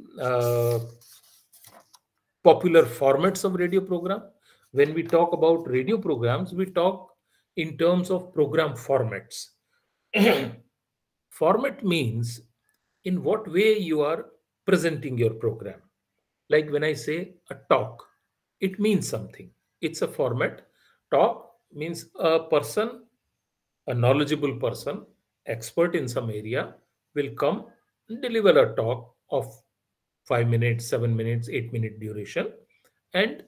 Speaker 2: popular formats of radio program? When we talk about radio programs, we talk in terms of program formats. Format means in what way you are presenting your program. Like when I say a talk, it means something. It's a format. Talk means a person, a knowledgeable person, expert in some area, will come and deliver a talk of 5 minutes, 7 minutes, 8-minute duration, and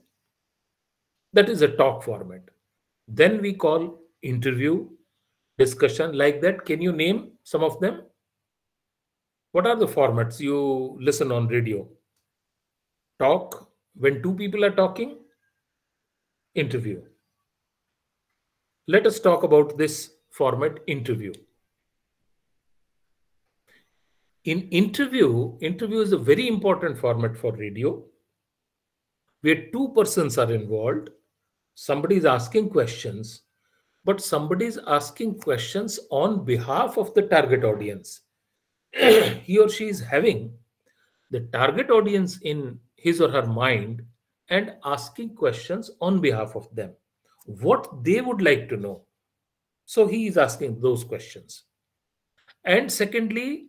Speaker 2: that is a talk format. Then we call interview, discussion, like that. Can you name some of them? What are the formats you listen on radio? Talk, when two people are talking. Interview. Let us talk about this format, interview. In interview is a very important format for radio, where two persons are involved. Somebody is asking questions, but somebody is asking questions on behalf of the target audience. He or she is having the target audience in his or her mind and asking questions on behalf of them, what they would like to know. So he is asking those questions. And secondly,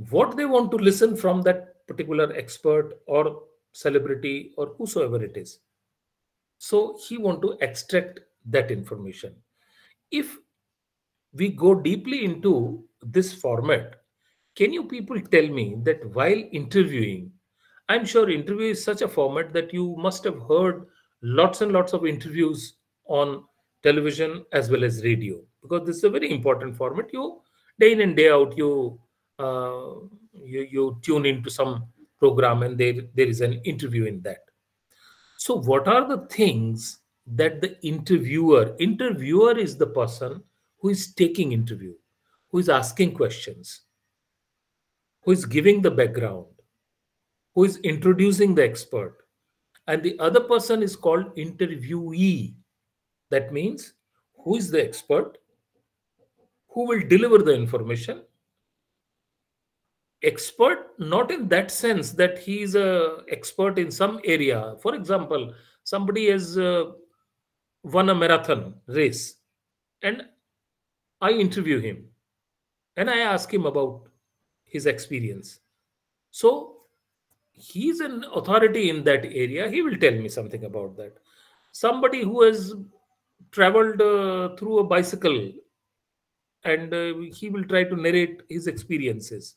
Speaker 2: what they want to listen from that particular expert or celebrity or whosoever it is. So he want to extract that information. If we go deeply into this format, can you people tell me that while interviewing, I'm sure interview is such a format that you must have heard lots and lots of interviews on television as well as radio, because this is a very important format. You day in and day out, you tune into some program and there is an interview in that. So what are the things that the interviewer is the person who is taking interview, who is asking questions, who is giving the background, who is introducing the expert, and the other person is called interviewee. That means who is the expert, who will deliver the information. Expert not in that sense that he is a expert in some area. For example, somebody has won a marathon race, and I interview him and I ask him about his experience. So he's an authority in that area. He will tell me something about that. Somebody who has traveled through a bicycle, and he will try to narrate his experiences.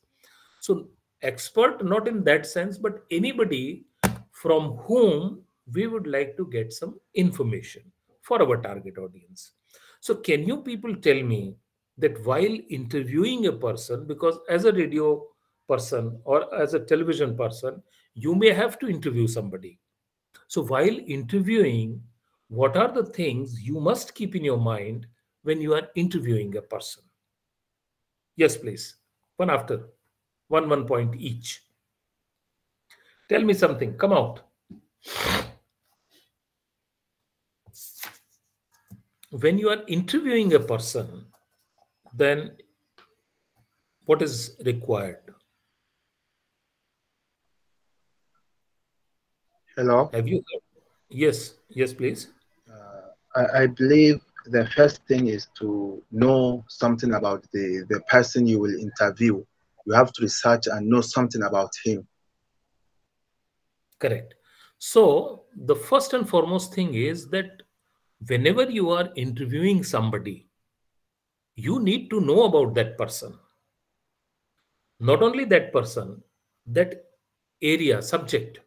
Speaker 2: So expert not in that sense, but anybody from whom we would like to get some information for our target audience. So can you people tell me that while interviewing a person, because as a radio person or as a television person, you may have to interview somebody. So while interviewing, what are the things you must keep in your mind when you are interviewing a person? Yes, please. One after. One point each. Tell me something. Come out. When you are interviewing a person, then what is required?
Speaker 8: Hello?
Speaker 2: Have you? Yes, please.
Speaker 8: I believe the first thing is to know something about the person you will interview. You have to research and know something about him.
Speaker 2: Correct. So the first and foremost thing is that whenever you are interviewing somebody, you need to know about that person. Not only that person, that area, subject.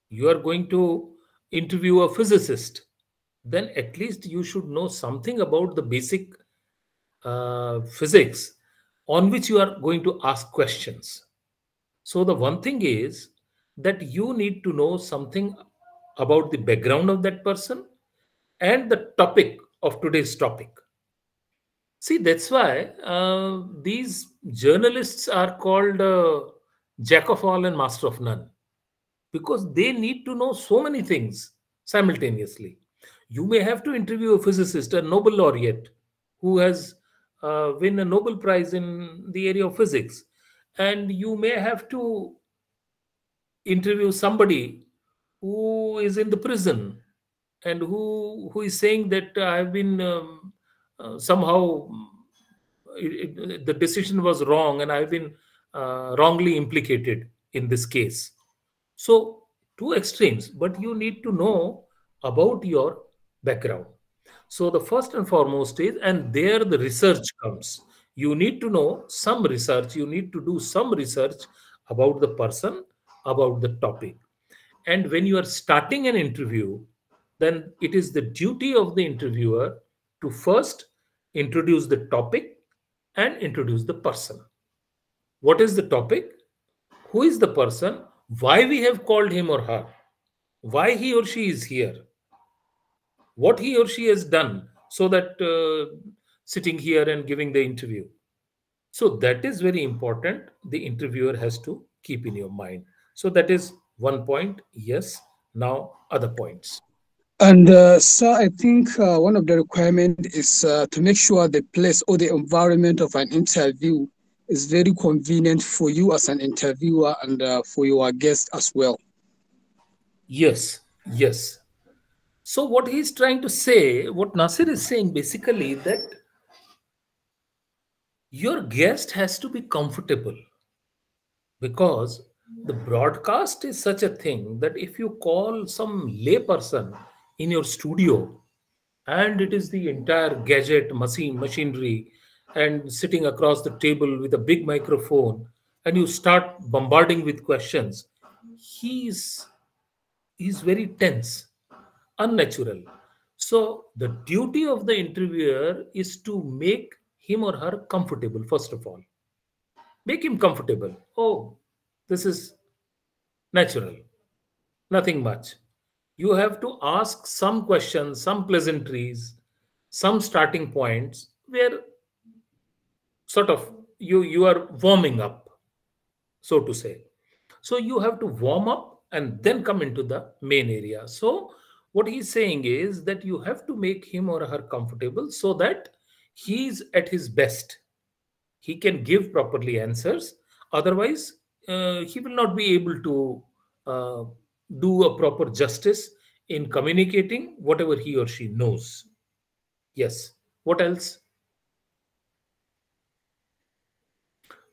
Speaker 2: You are going to interview a physicist, then at least you should know something about the basic physics on which you are going to ask questions. So the one thing is that you need to know something about the background of that person and the topic of today's topic. See, that's why these journalists are called jack of all and master of none, because they need to know so many things simultaneously. You may have to interview a physicist, a Nobel laureate who has won a Nobel Prize in the area of physics, and you may have to interview somebody who is in the prison and who is saying that I've been somehow the decision was wrong and I've been wrongly implicated in this case. So two extremes, but you need to know about your background. So the first and foremost is, and there the research comes. You need to know some research, you need to do some research about the person, about the topic. And when you are starting an interview, then it is the duty of the interviewer to first introduce the topic and introduce the person. What is the topic? Who is the person? Why we have called him or her? Why he or she is here? What he or she has done so that sitting here and giving the interview. So that is very important. The interviewer has to keep in your mind. So that is one point. Yes. Now other points.
Speaker 4: And sir, I think one of the requirements is to make sure the place or the environment of an interview is very convenient for you as an interviewer and for your guest as well.
Speaker 2: Yes. So what he's trying to say, what Nasir is saying basically, that your guest has to be comfortable, because the broadcast is such a thing that if you call some lay person in your studio and it is the entire gadget machinery and sitting across the table with a big microphone and you start bombarding with questions, he's very tense, unnatural. So the duty of the interviewer is to make him or her comfortable. First of all, make him comfortable. Oh, this is natural, nothing much. You have to ask some questions, some pleasantries, some starting points where sort of you are warming up, so to say. So you have to warm up and then come into the main area. So what he's saying is that you have to make him or her comfortable so that he's at his best. He can give properly answers. Otherwise, he will not be able to uh, do a proper justice in communicating whatever he or she knows. Yes. What else?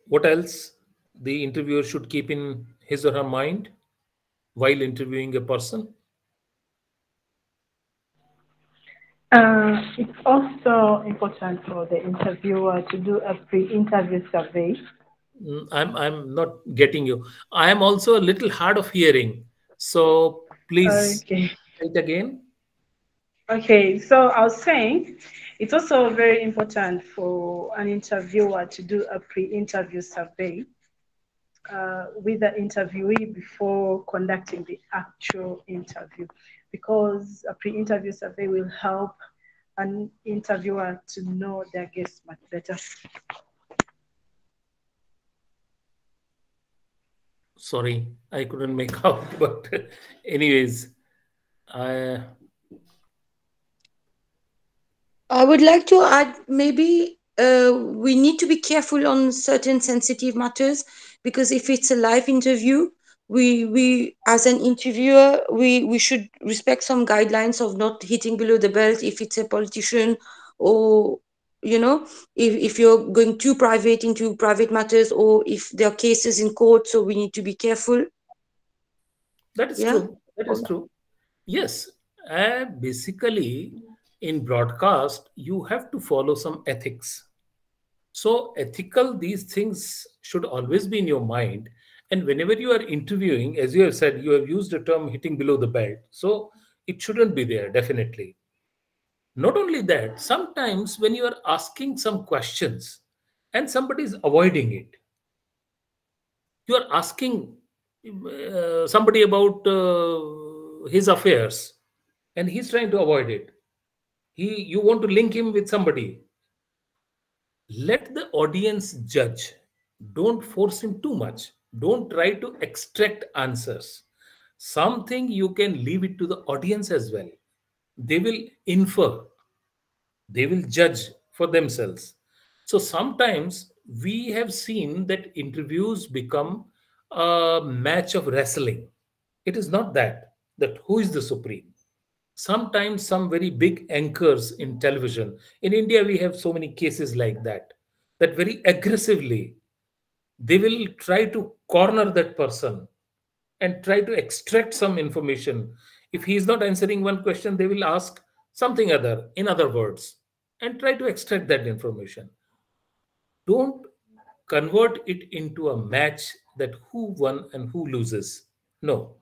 Speaker 2: What else the interviewer should keep in his or her mind while interviewing a person?
Speaker 11: It's also important for the interviewer to do a pre-interview survey.
Speaker 2: I'm not getting you. I am also a little hard of hearing. So please
Speaker 11: Okay.
Speaker 2: say it again.
Speaker 11: Okay, so I was saying it's also very important for an interviewer to do a pre-interview survey with the interviewee before conducting the actual interview, because a pre-interview survey will help an interviewer to know their guest much better.
Speaker 2: Sorry, I couldn't make out, but anyways, I
Speaker 9: would like to add maybe we need to be careful on certain sensitive matters, because if it's a live interview, we as an interviewer we should respect some guidelines of not hitting below the belt if it's a politician, or if you're going too private into private matters, or if there are cases in court, so we need to be careful.
Speaker 2: that is true. That is true. Yes, basically in broadcast you have to follow some ethics. So ethical, these things should always be in your mind. And whenever you are interviewing, as you have said, you have used the term hitting below the belt. So it shouldn't be there, definitely. Not only that, sometimes when you are asking some questions and somebody is avoiding it, you are asking somebody about his affairs and he's trying to avoid it. You want to link him with somebody. Let the audience judge. Don't force him too much. Don't try to extract answers. Something you can leave it to the audience as well. They will infer, they will judge for themselves. So sometimes we have seen that interviews become a match of wrestling. It is not that who is the supreme. Sometimes some very big anchors in television. In India, we have so many cases like that very aggressively they will try to corner that person and try to extract some information. If he is not answering one question, they will ask something other, in other words, and try to extract that information. Don't convert it into a match that who won and who loses. No.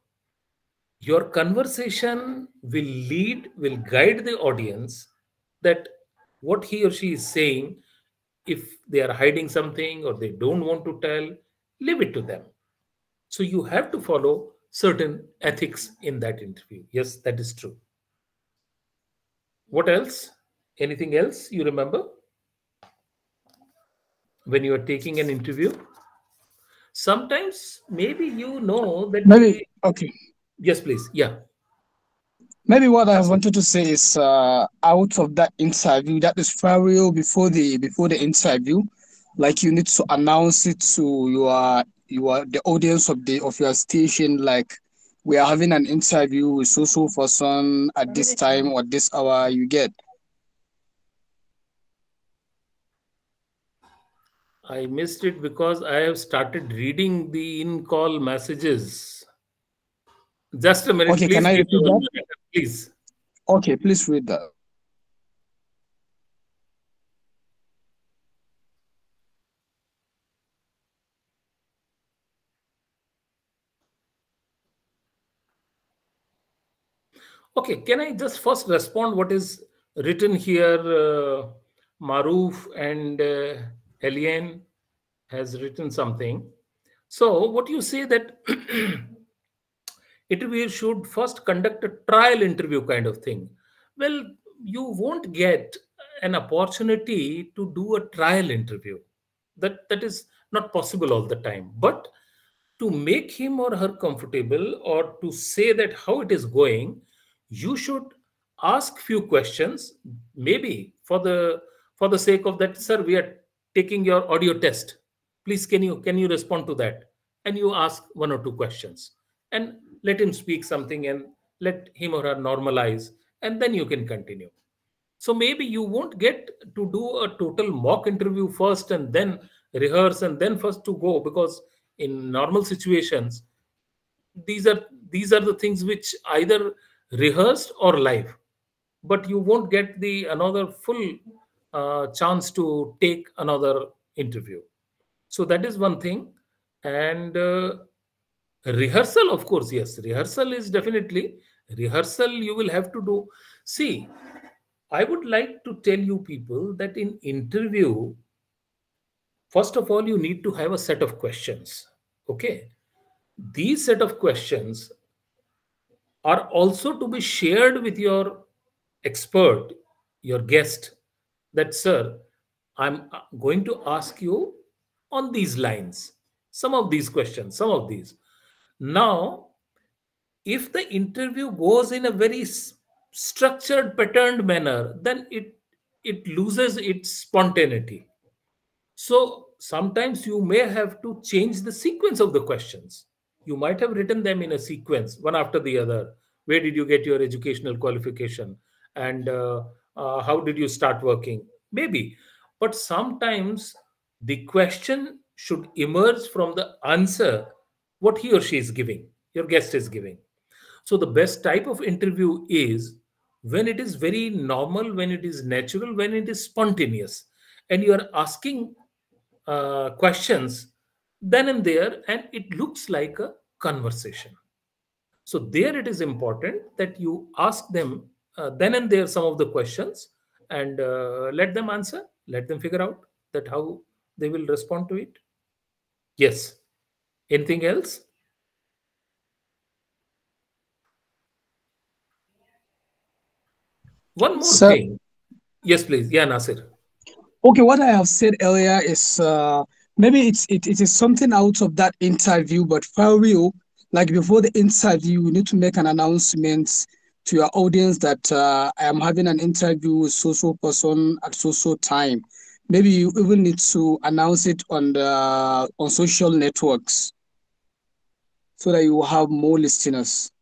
Speaker 2: Your conversation will guide the audience that what he or she is saying, if they are hiding something or they don't want to tell, leave it to them. So you have to follow certain ethics in that interview. Yes, that is true. What else? Anything else you remember when you are taking an interview? Sometimes maybe you know that
Speaker 4: Maybe, okay.
Speaker 2: Yes, please. Yeah.
Speaker 4: Maybe what I wanted to say is out of that interview, that is real before the interview, like you need to announce it to the audience of your station, like we are having an interview with so person at this time or this hour, you get.
Speaker 2: I missed it because I have started reading the in-call messages. Just a minute,
Speaker 4: Okay,
Speaker 2: please.
Speaker 4: can I
Speaker 2: Give
Speaker 4: repeat
Speaker 2: me
Speaker 4: that?
Speaker 2: 1 minute, please.
Speaker 4: Okay, please read that.
Speaker 2: Okay, can I just first respond what is written here? Maruf and Eliane has written something. So what you say that interviewer should first conduct a trial interview kind of thing. Well, you won't get an opportunity to do a trial interview. That is not possible all the time. But to make him or her comfortable, or to say that how it is going, you should ask few questions, maybe for the sake of that, sir, we are taking your audio test, please can you respond to that, and you ask one or two questions and let him speak something and let him or her normalize, and then you can continue. So maybe you won't get to do a total mock interview first and then rehearse and then first to go, because in normal situations these are the things which either rehearsed or live, but you won't get the another full chance to take another interview. So that is one thing. And rehearsal, of course, yes, rehearsal is definitely rehearsal you will have to do. See, I would like to tell you people that in interview, first of all, you need to have a set of questions. Okay. These set of questions are also to be shared with your expert, your guest, that, sir, I'm going to ask you on these lines, some of these questions, some of these. Now, if the interview goes in a very structured, patterned manner, then it loses its spontaneity. So sometimes you may have to change the sequence of the questions. You might have written them in a sequence, one after the other. Where did you get your educational qualification? And how did you start working? Maybe. But sometimes the question should emerge from the answer what he or she is giving, your guest is giving. So the best type of interview is when it is very normal, when it is natural, when it is spontaneous, and you are asking questions then and there, and it looks like a conversation. So there it is important that you ask them then and there some of the questions, and let them answer, let them figure out that how they will respond to it. Yes. Anything else? One more thing. Yes, please. Yeah, Nasir.
Speaker 4: Okay, what I have said earlier is maybe it is something out of that interview, but for real, like before the interview, you need to make an announcement to your audience that I am having an interview with so person at so time. Maybe you even need to announce it on social networks so that you will have more listeners.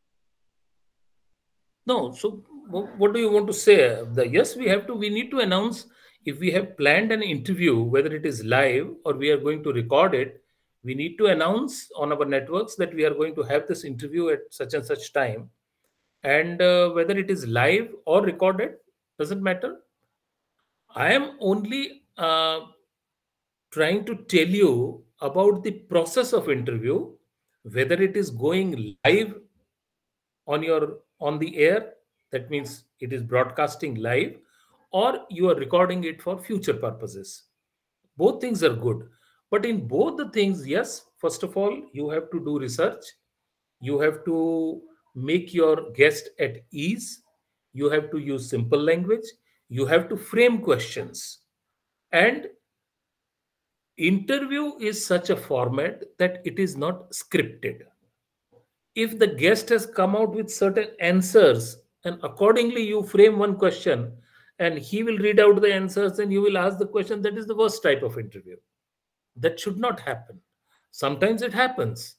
Speaker 2: No, so what do you want to say? Yes, we need to announce if we have planned an interview, whether it is live or we are going to record it. We need to announce on our networks that we are going to have this interview at such and such time. And whether it is live or recorded, doesn't matter. I am only trying to tell you about the process of interview, whether it is going live on the air, that means it is broadcasting live, or you are recording it for future purposes. Both things are good. But in both the things, yes, first of all, you have to do research. You have to make your guest at ease. You have to use simple language. You have to frame questions. And interview is such a format that it is not scripted. If the guest has come out with certain answers and accordingly you frame one question and he will read out the answers and you will ask the question, that is the worst type of interview. That should not happen. Sometimes it happens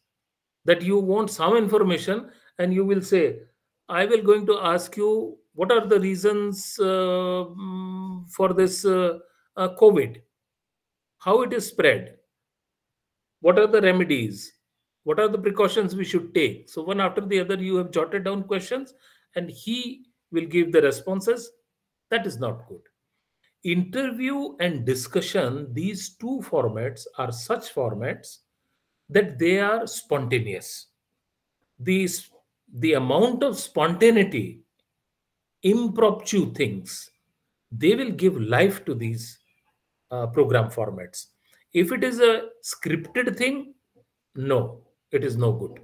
Speaker 2: that you want some information and you will say, I will going to ask you what are the reasons for this COVID, how it is spread, what are the remedies, what are the precautions we should take. So one after the other you have jotted down questions and he will give the responses. That is not good. Interview and discussion, these two formats are such formats that they are spontaneous. The amount of spontaneity, impromptu things, they will give life to these program formats. If it is a scripted thing, no, it is no good.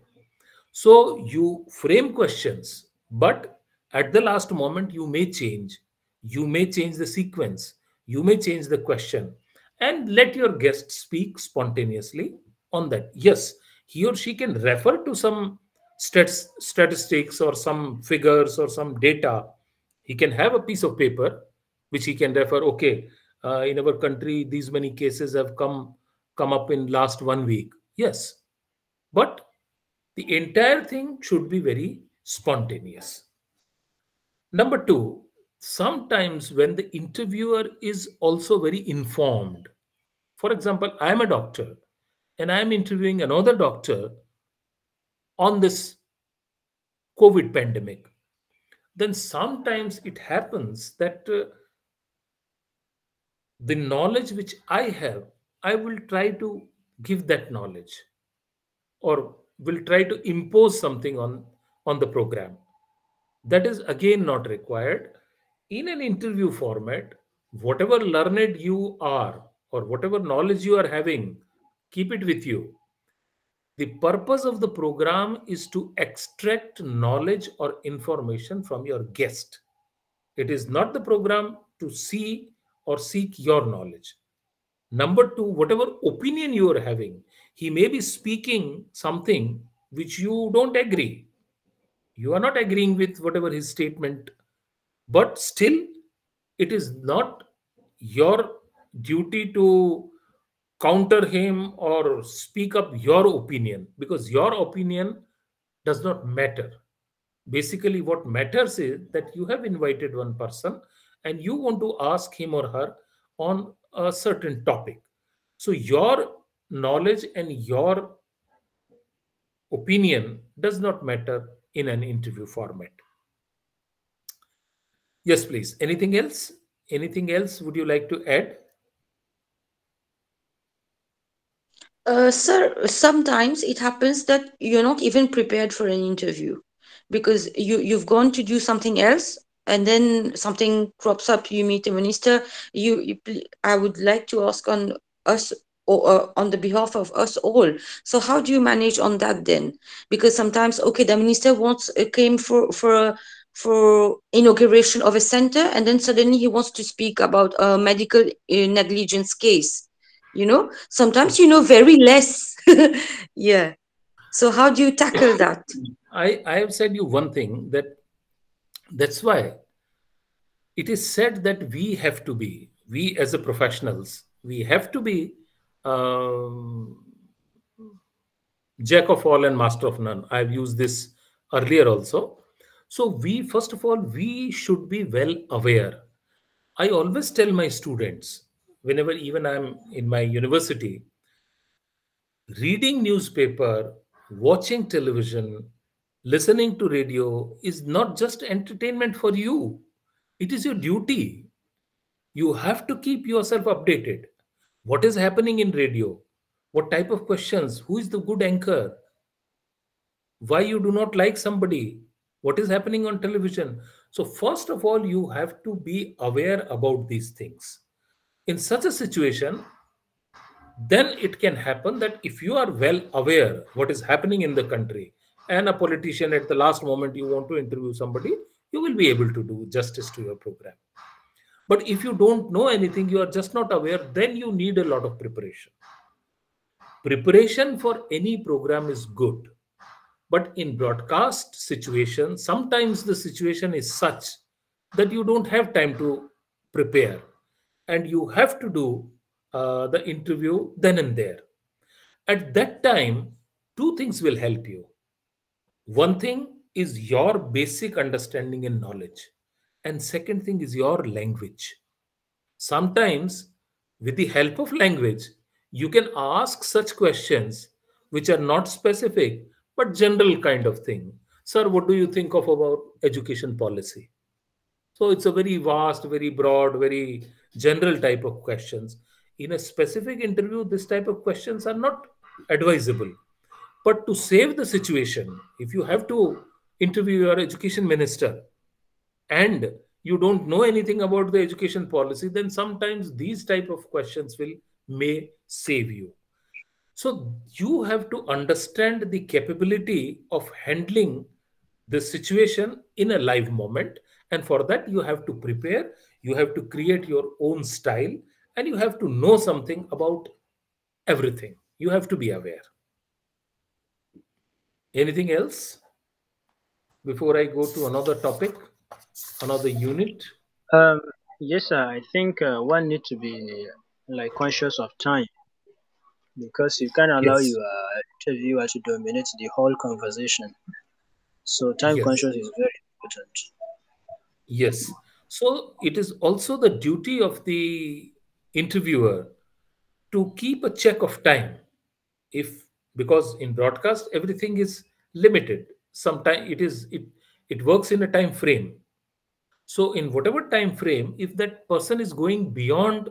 Speaker 2: So you frame questions, but at the last moment, you may change. You may change the sequence. You may change the question and let your guest speak spontaneously on that. Yes, he or she can refer to some statistics or some figures or some data. He can have a piece of paper which he can refer. Okay, in our country, these many cases have come up in last 1 week. Yes, but the entire thing should be very spontaneous. Number two, sometimes when the interviewer is also very informed, for example, I am a doctor and I am interviewing another doctor on this COVID pandemic, then sometimes it happens that the knowledge which I have, I will try to give that knowledge or will try to impose something on the program. That is again not required. In an interview format, whatever learned you are or whatever knowledge you are having, keep it with you. The purpose of the program is to extract knowledge or information from your guest. It is not the program to see or seek your knowledge. Number two, whatever opinion you are having, he may be speaking something which you don't agree. You are not agreeing with whatever his statement, but still, it is not your duty to counter him or speak up your opinion because your opinion does not matter. Basically, what matters is that you have invited one person and you want to ask him or her on a certain topic. So, your knowledge and your opinion does not matter in an interview format. Yes, please. Anything else? Anything else would you like to add?
Speaker 9: Sir, sometimes it happens that you're not even prepared for an interview because you've gone to do something else and then something crops up. You meet a minister. I would like to ask on us or on the behalf of us all. So how do you manage on that then? Because sometimes, okay, the minister came for inauguration of a center, and then suddenly he wants to speak about a medical negligence case. Sometimes you know very less. Yeah. So how do you tackle that?
Speaker 2: I have said you one thing that's why it is said that we as a professionals, we have to be jack of all and master of none. I've used this earlier also. So first of all, we should be well aware. I always tell my students, whenever even I'm in my university, reading newspaper, watching television, listening to radio is not just entertainment for you. It is your duty. You have to keep yourself updated. What is happening in radio? What type of questions? Who is the good anchor? Why you do not like somebody? What is happening on television? So first of all, you have to be aware about these things. In such a situation, then it can happen that if you are well aware what is happening in the country and a politician at the last moment you want to interview somebody, you will be able to do justice to your program. But if you don't know anything, you are just not aware, then you need a lot of preparation. Preparation for any program is good. But in broadcast situation, sometimes the situation is such that you don't have time to prepare and you have to do the interview then and there. At that time, two things will help you. One thing is your basic understanding and knowledge. And second thing is your language. Sometimes, with the help of language, you can ask such questions which are not specific but general kind of thing. Sir, what do you think of about education policy? So it's a very vast, very broad, very general type of questions. In a specific interview, this type of questions are not advisable. But to save the situation, if you have to interview your education minister and you don't know anything about the education policy, then sometimes these type of questions may save you. So you have to understand the capability of handling the situation in a live moment. And for that, you have to prepare, you have to create your own style, and you have to know something about everything. You have to be aware. Anything else before I go to another topic, another unit?
Speaker 12: Yes, sir. I think one need to be like conscious of time because you can't allow
Speaker 2: Yes,
Speaker 12: your interviewer to dominate the whole conversation. So time
Speaker 2: yes,
Speaker 12: conscious is very important.
Speaker 2: yes. So it is also the duty of the interviewer to keep a check of time. If because in broadcast everything is limited, sometimes it works in a time frame. So in whatever time frame, if that person is going beyond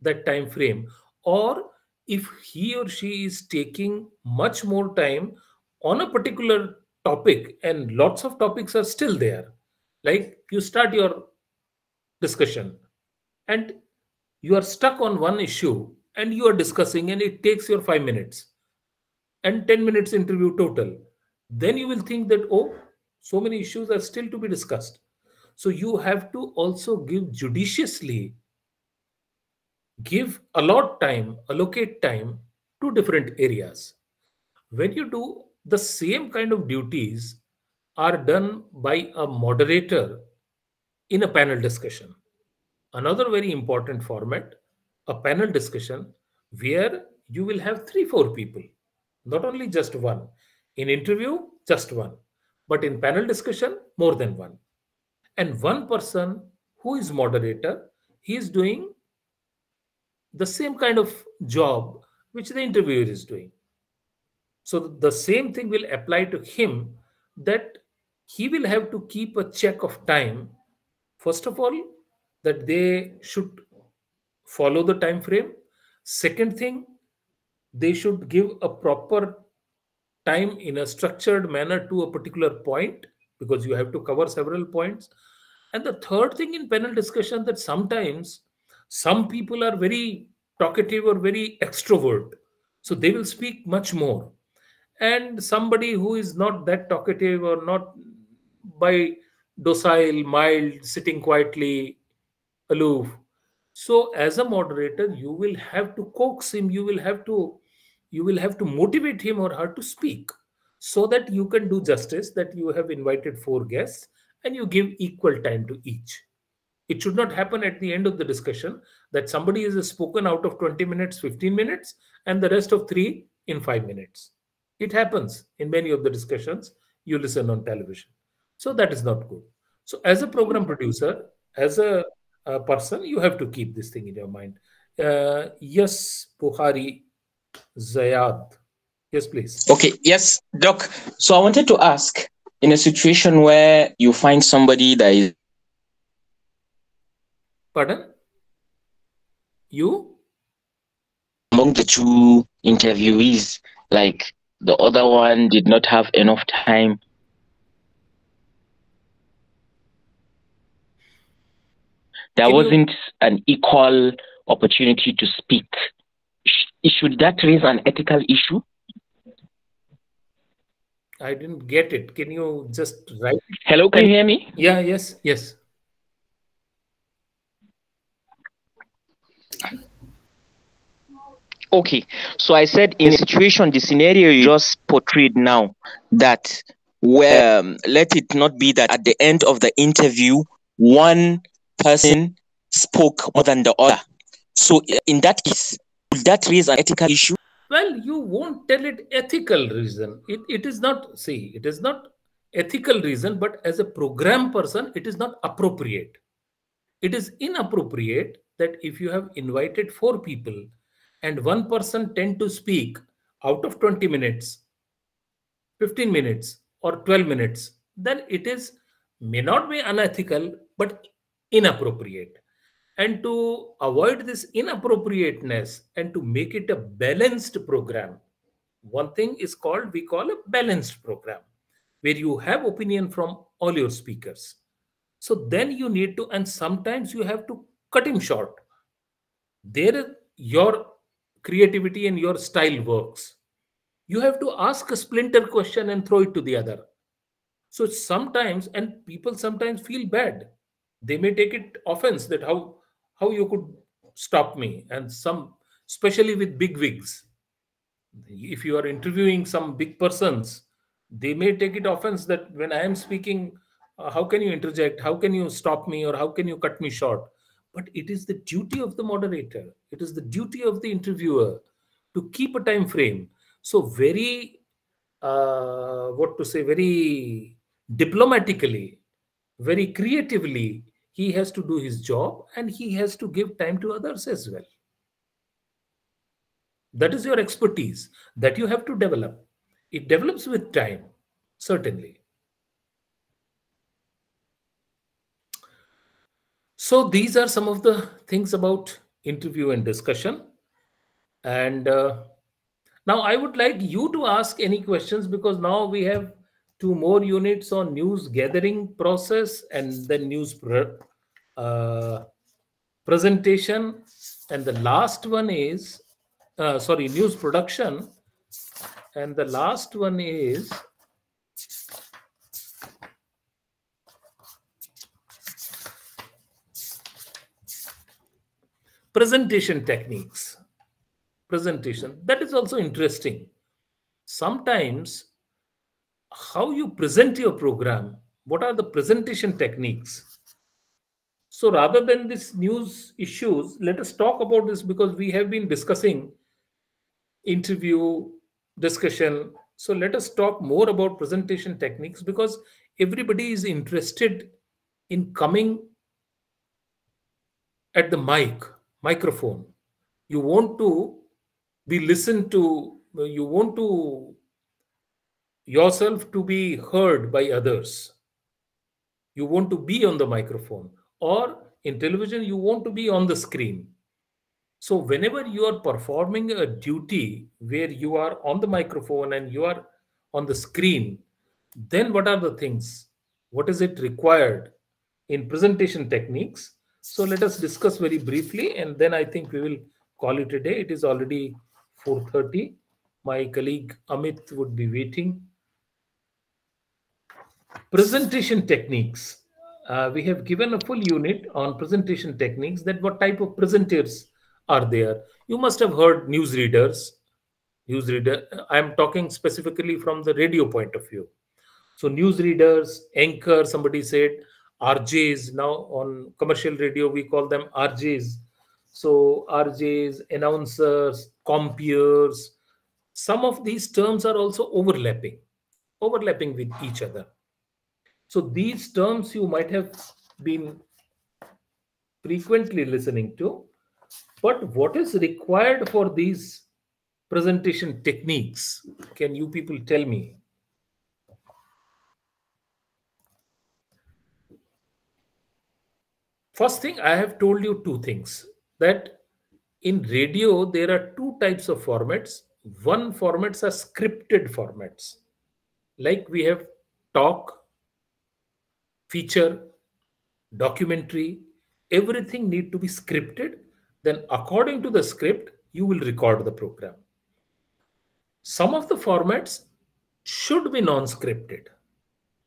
Speaker 2: that time frame, or if he or she is taking much more time on a particular topic and lots of topics are still there, like you start your discussion and you are stuck on one issue and you are discussing and it takes your 5 minutes and 10 minutes interview total, then you will think that, oh, so many issues are still to be discussed. So you have to also give judiciously, give allocate time to different areas. When you do the same kind of duties are done by a moderator in a panel discussion. Another very important format, a panel discussion where you will have 3 4 people, not only just one. In interview just one, but in panel discussion more than one. And one person who is moderator, he is doing the same kind of job which the interviewer is doing. So the same thing will apply to him, that he will have to keep a check of time. First of all, that they should follow the time frame. Second thing, they should give a proper time in a structured manner to a particular point, because you have to cover several points. And the third thing in panel discussion, that sometimes some people are very talkative or very extrovert, so they will speak much more, and somebody who is not that talkative or not, by docile, mild, sitting quietly, aloof. So as a moderator, you will have to coax him, you will have to motivate him or her to speak, so that you can do justice that you have invited 4 guests and you give equal time to each. It should not happen at the end of the discussion that somebody is spoken out of 20 minutes, 15 minutes, and the rest of 3 in 5 minutes. It happens in many of the discussions you listen on television. So that is not good. So as a program producer, as a person, you have to keep this thing in your mind. Yes, Buhari Zayad. Yes, please.
Speaker 3: Okay, yes, Doc. So I wanted to ask, in a situation where you find somebody that is...
Speaker 2: Pardon? You?
Speaker 3: Among the 2 interviewees, like the other one did not have enough time. There wasn't an equal opportunity to speak. Should that raise an ethical issue?
Speaker 2: I didn't get it. Can you just write?
Speaker 3: Hello, can you hear me?
Speaker 2: Yeah, yes, yes.
Speaker 3: Okay, so I said in a situation, the scenario you just portrayed now, that where let it not be that at the end of the interview, one person spoke more than the other. So in that case, would that raise an ethical issue?
Speaker 2: Well, you won't tell it ethical reason. It is not, see, it is not ethical reason, but as a program person, it is not appropriate. It is inappropriate that if you have invited 4 people and one person tend to speak out of 20 minutes, 15 minutes or 12 minutes, then it is may not be unethical, but inappropriate. And to avoid this inappropriateness and to make it a balanced program, one thing is called, we call a balanced program, where you have opinion from all your speakers. So then you need to, and sometimes you have to cut him short. There, your creativity and your style works. You have to ask a splinter question and throw it to the other. So sometimes, and people sometimes feel bad. They may take it offense that how you could stop me. And some, especially with big wigs, if you are interviewing some big persons, they may take it offense that when I am speaking, how can you interject? How can you stop me? Or how can you cut me short? But it is the duty of the moderator. It is the duty of the interviewer to keep a time frame. So very, what to say, very diplomatically, very creatively, he has to do his job and he has to give time to others as well. That is your expertise that you have to develop. It develops with time, certainly. So these are some of the things about interview and discussion. And now I would like you to ask any questions, because now we have 2 more units on news gathering process and then news presentation. And the last one is, news production. And the last one is presentation techniques. Presentation, that is also interesting. Sometimes how you present your program, what are the presentation techniques? So rather than this news issues, let us talk about this, because we have been discussing interview, discussion. So let us talk more about presentation techniques, because everybody is interested in coming at the microphone. You want to be listened to, you want to yourself to be heard by others. You want to be on the microphone, or in television, you want to be on the screen. So whenever you are performing a duty where you are on the microphone and you are on the screen, then what are the things? What is it required in presentation techniques? So let us discuss very briefly, and then I think we will call it a day. It is already 4:30. My colleague Amit would be waiting. Presentation techniques. We have given a full unit on presentation techniques, that what type of presenters are there. You must have heard newsreaders. I'm talking specifically from the radio point of view. So newsreaders, anchor, somebody said, RJs. Now on commercial radio, we call them RJs. So RJs, announcers, compeers. Some of these terms are also overlapping with each other. So these terms you might have been frequently listening to, but what is required for these presentation techniques? Can you people tell me? First thing, I have told you 2 things, that in radio, there are 2 types of formats. One formats are scripted formats. Like we have talk, feature, documentary, everything need to be scripted. Then according to the script, you will record the program. Some of the formats should be non-scripted,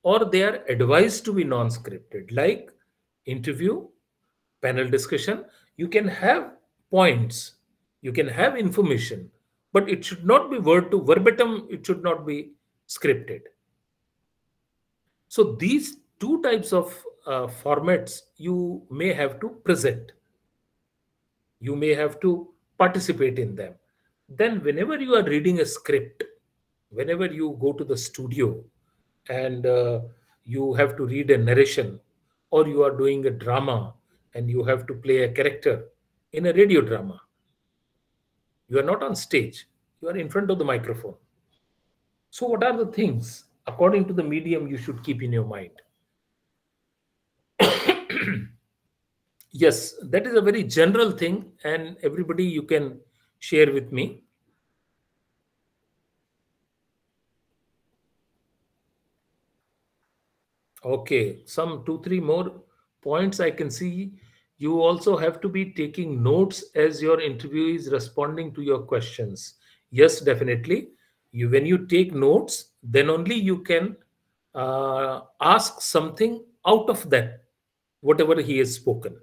Speaker 2: or they are advised to be non-scripted, like interview, panel discussion. You can have points, you can have information, but it should not be word to verbatim, it should not be scripted. So these 2 types of formats you may have to present. You may have to participate in them. Then whenever you are reading a script, whenever you go to the studio and you have to read a narration, or you are doing a drama and you have to play a character in a radio drama, you are not on stage, you are in front of the microphone. So what are the things, according to the medium, you should keep in your mind? Yes, that is a very general thing, and everybody you can share with me. Okay, some 2-3 more points I can see. You also have to be taking notes as your interviewee is responding to your questions. Yes, definitely. When you take notes, then only you can ask something out of that, whatever he has spoken.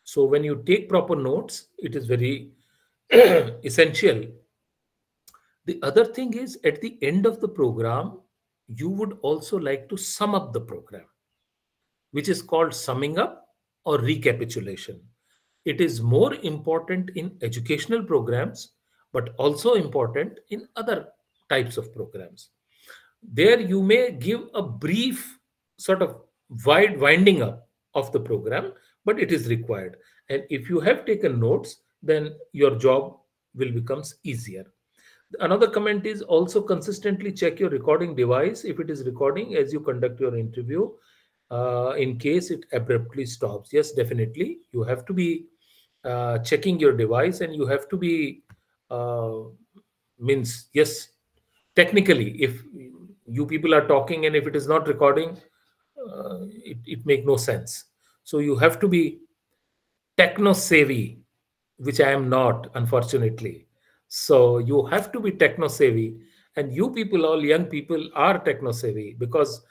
Speaker 2: So when you take proper notes, it is very essential. The other thing is, at the end of the program, you would also like to sum up the program, which is called summing up or recapitulation. It is more important in educational programs, but also important in other types of programs. There you may give a brief sort of winding up of the program, but it is required. And if you have taken notes, then your job will becomes easier. Another comment is also consistently check your recording device if it is recording as you conduct your interview, in case it abruptly stops. Yes, definitely. You have to be checking your device, and you have to be, means, yes, technically, if you people are talking and if it is not recording, it make no sense. So you have to be techno savvy, which I am not, unfortunately. So you have to be techno savvy, and you people, all young people, are techno savvy, because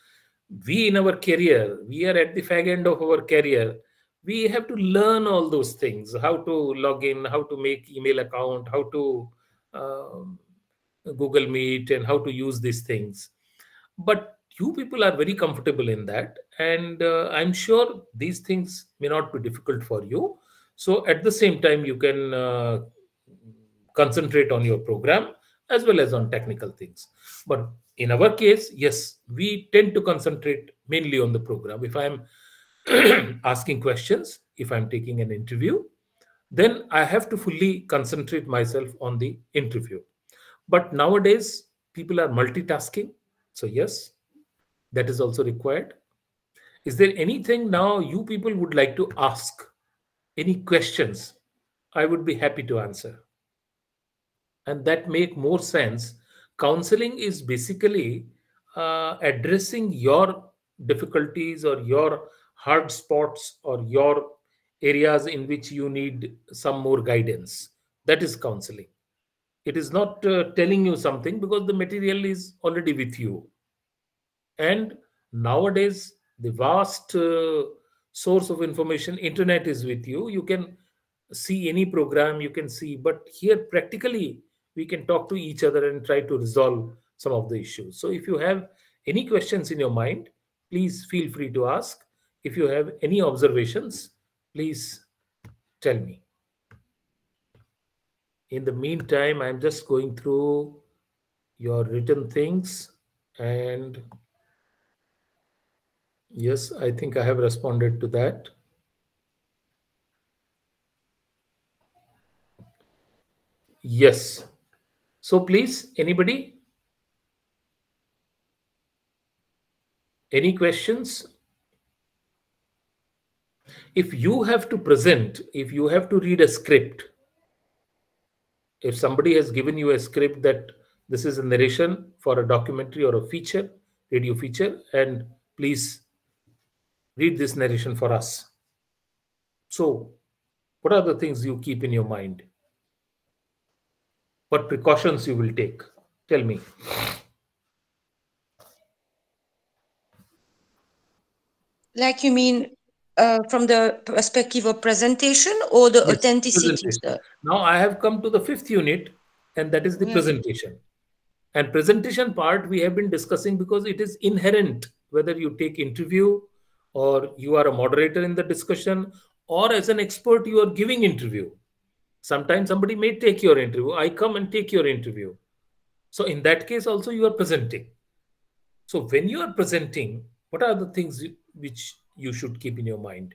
Speaker 2: we in our career, we are at the fag end of our career. We have to learn all those things: how to log in, how to make email account, how to Google Meet, and how to use these things. But you people are very comfortable in that, and I'm sure these things may not be difficult for you. So at the same time, you can concentrate on your program as well as on technical things. But in our case, yes, we tend to concentrate mainly on the program. If I'm asking questions, if I'm taking an interview, then I have to fully concentrate myself on the interview. But nowadays, people are multitasking. So yes, that is also required. Is there anything now you people would like to ask? Any questions? I would be happy to answer. And that make more sense. Counseling is basically addressing your difficulties or your hard spots or your areas in which you need some more guidance. That is counseling. It is not telling you something, because the material is already with you. And nowadays, the vast source of information, internet, is with you. You can see any program, you can see. But here, practically, we can talk to each other and try to resolve some of the issues. So if you have any questions in your mind, please feel free to ask. If you have any observations, please tell me. In the meantime, I'm just going through your written things, and yes, I think I have responded to that. Yes. So please, anybody? Any questions? If you have to present, if you have to read a script, if somebody has given you a script that this is a narration for a documentary or a feature, radio feature, and please read this narration for us. So what are the things you keep in your mind? What precautions you will take? Tell me.
Speaker 9: Like, you mean from the perspective of presentation or the
Speaker 2: Yes,
Speaker 9: authenticity?
Speaker 2: presentation. Now I have come to the 5th unit, and that is the presentation. And presentation part we have been discussing, because it is inherent whether you take interview or you are a moderator in the discussion, or as an expert you are giving interview. Sometimes somebody may take your interview. I come and take your interview. So in that case also you are presenting. So when you are presenting, what are the things which you should keep in your mind?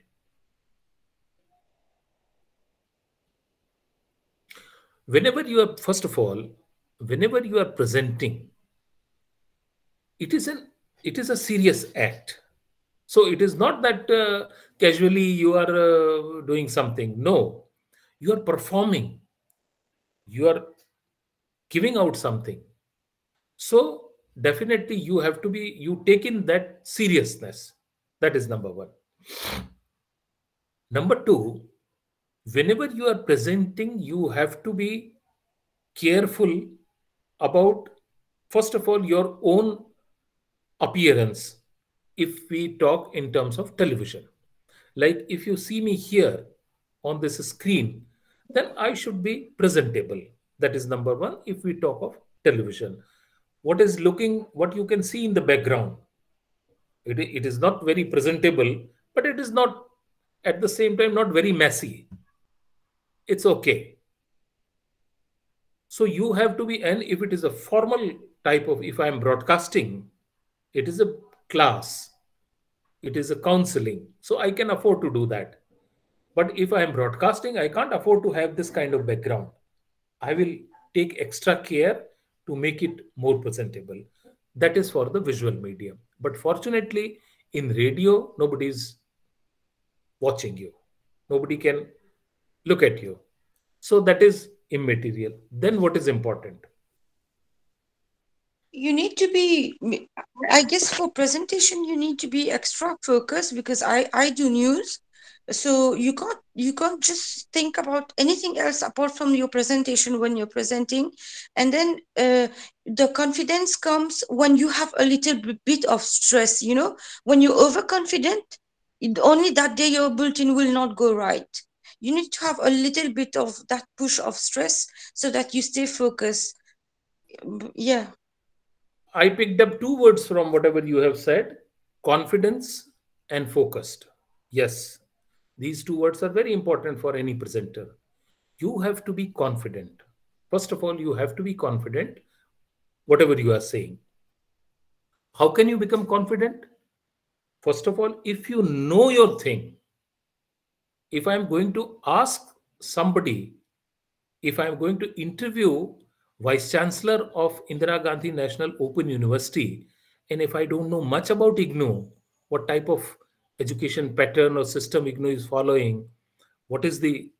Speaker 2: Whenever you are, first of all, whenever you are presenting, it is a serious act. So it is not that casually you are doing something. No, you are performing. You are giving out something. So definitely you take in that seriousness. That is number one. Number two, whenever you are presenting, you have to be careful about, first of all, your own appearance. If we talk in terms of television, like if you see me here on this screen, then I should be presentable. That is number one. If we talk of television, what you can see in the background, it is not very presentable, but it is not at the same time not very messy. It's okay. So you have to be, and if it is a formal type of, if I am broadcasting, it is a class, it is a counseling. So I can afford to do that. But if I am broadcasting, I can't afford to have this kind of background. I will take extra care to make it more presentable. That is for the visual medium. But fortunately, in radio, nobody is watching you. Nobody can look at you. So that is immaterial. Then what is important?
Speaker 9: You need to be, I guess for presentation, you need to be extra focused because I do news. So you can't just think about anything else apart from your presentation when you're presenting. And then the confidence comes when you have a little bit of stress, you know, when you're overconfident, only that day your bulletin will not go right. You need to have a little bit of that push of stress so that you stay focused. Yeah.
Speaker 2: I picked up two words from whatever you have said: confidence and focused. Yes, these two words are very important for any presenter. You have to be confident. First of all, you have to be confident whatever you are saying. How can you become confident? First of all, if you know your thing, if I'm going to ask somebody, if I'm going to interview Vice Chancellor of Indira Gandhi National Open University, and if I don't know much about IGNOU, what type of education pattern or system IGNOU is following,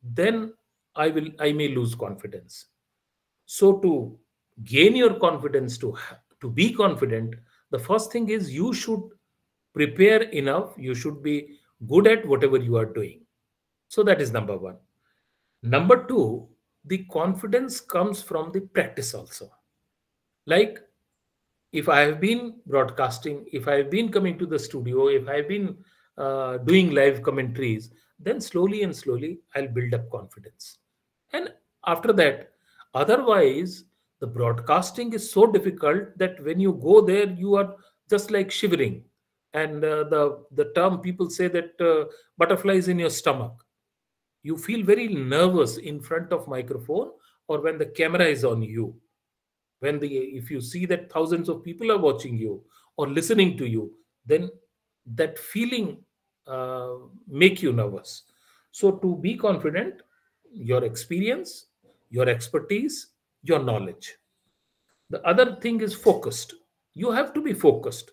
Speaker 2: then I may lose confidence. So to gain your confidence, to be confident, the first thing is you should prepare enough. You should be good at whatever you are doing. So that is number one. Number two, the confidence comes from the practice also. Like if I have been broadcasting, if I have been coming to the studio, if I have been doing live commentaries, then slowly and slowly I'll build up confidence. And after that, otherwise, the broadcasting is so difficult that when you go there, you are just like shivering. And the term people say that butterflies in your stomach. You feel very nervous in front of microphone or when the camera is on you. If you see that thousands of people are watching you or listening to you, then that feeling make you nervous. So to be confident, your experience, your expertise, your knowledge. The other thing is focused. You have to be focused.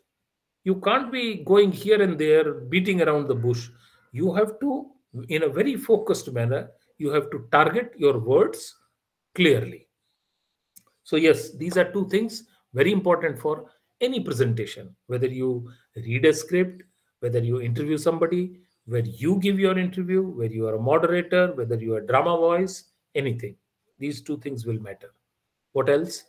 Speaker 2: You can't be going here and there, beating around the bush. You have to, in a very focused manner, you have to target your words clearly. So yes, these are two things very important for any presentation, whether you read a script, whether you interview somebody, where you give your interview, where you are a moderator, whether you are a drama voice, anything. These two things will matter. What else?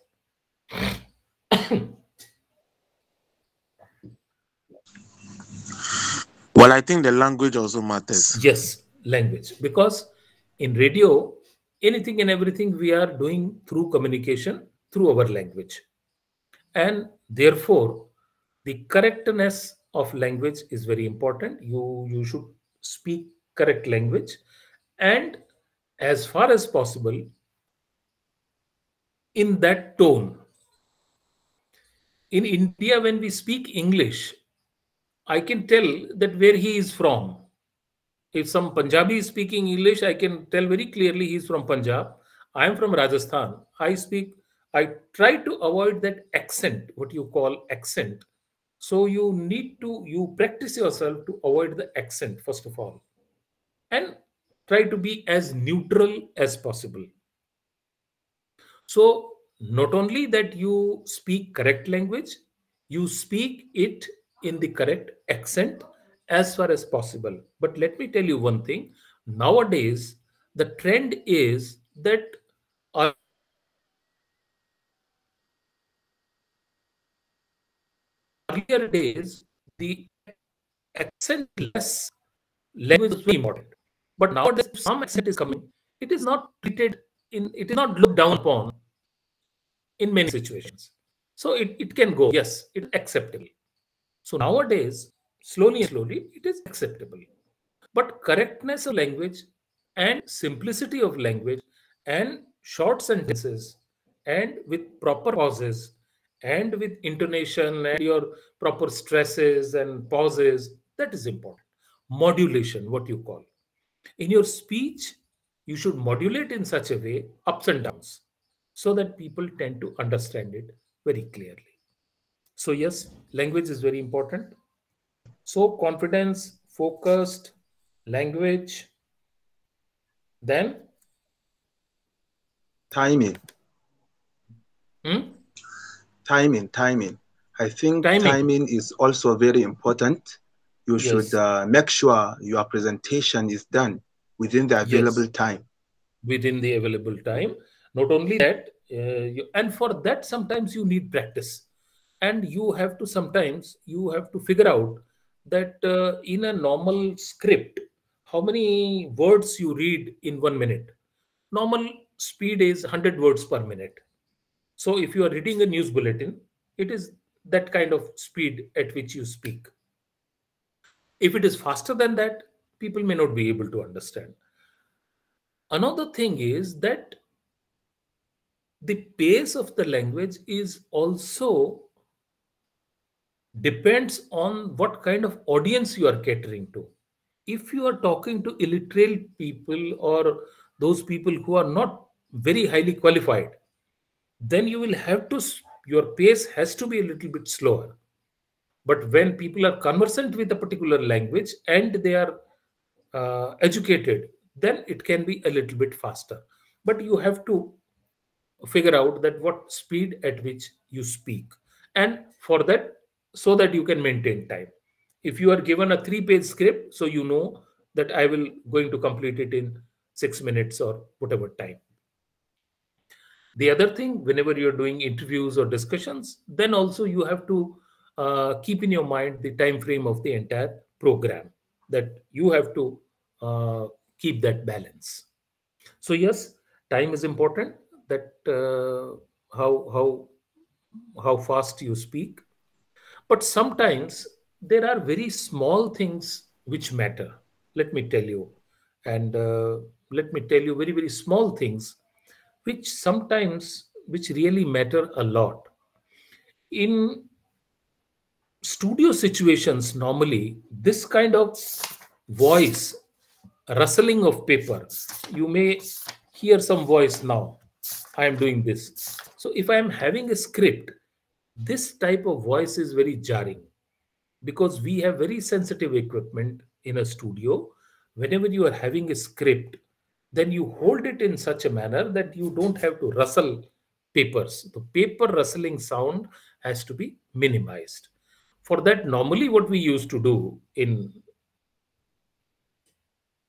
Speaker 13: Well, I think the language also matters.
Speaker 2: Yes, language. Because in radio, anything and everything we are doing through communication, through our language. And therefore, the correctness of language is very important. You should speak correct language. And as far as possible, in that tone. In India, when we speak English, I can tell that where he is from. If some Punjabi is speaking English, I can tell very clearly he's from Punjab. I am from Rajasthan. I try to avoid that accent, what you call accent. So you practice yourself to avoid the accent, first of all. And try to be as neutral as possible. So not only that you speak correct language, you speak it in the correct accent as far as possible. But let me tell you one thing. Nowadays, the trend is that earlier days, the accentless language was very important. But nowadays, if some accent is coming, it is not it is not looked down upon in many situations. So it can go, yes, it's acceptable. So nowadays, slowly and slowly, it is acceptable. But correctness of language and simplicity of language and short sentences and with proper pauses and with intonation and your proper stresses and pauses, that is important. Modulation, what you call. In your speech, you should modulate in such a way, ups and downs, so that people tend to understand it very clearly. So, yes, language is very important. So, confidence, focused, language, then
Speaker 8: Timing. Timing. I think timing is also very important. You should make sure your presentation is done within the available time.
Speaker 2: Within the available time. Not only that, and for that, sometimes you need practice. And you have to sometimes, you have to figure out that in a normal script, how many words you read in 1 minute. Normal speed is 100 words per minute. So if you are reading a news bulletin, it is that kind of speed at which you speak. If it is faster than that, people may not be able to understand. Another thing is that the pace of the language is also depends on what kind of audience you are catering to. If you are talking to illiterate people or those people who are not very highly qualified, then you will have to, your pace has to be a little bit slower. But when people are conversant with a particular language and they are educated, then it can be a little bit faster. But you have to figure out that what speed at which you speak. And for that, so that you can maintain time. If you are given a 3-page script, so you know that I will going to complete it in 6 minutes or whatever time. The other thing, whenever you're doing interviews or discussions, then also you have to keep in your mind the time frame of the entire program, that you have to keep that balance. So yes, time is important, that how fast you speak. But sometimes there are very small things which matter. Let me tell you. And let me tell you very, very small things which really matter a lot. In studio situations, normally, this kind of voice, rustling of paper, you may hear some voice now. I am doing this. So if I am having a script, this type of voice is very jarring, because we have very sensitive equipment in a studio. Whenever you are having a script, then you hold it in such a manner that you don't have to rustle papers. The paper rustling sound has to be minimized. For that, normally what we used to do in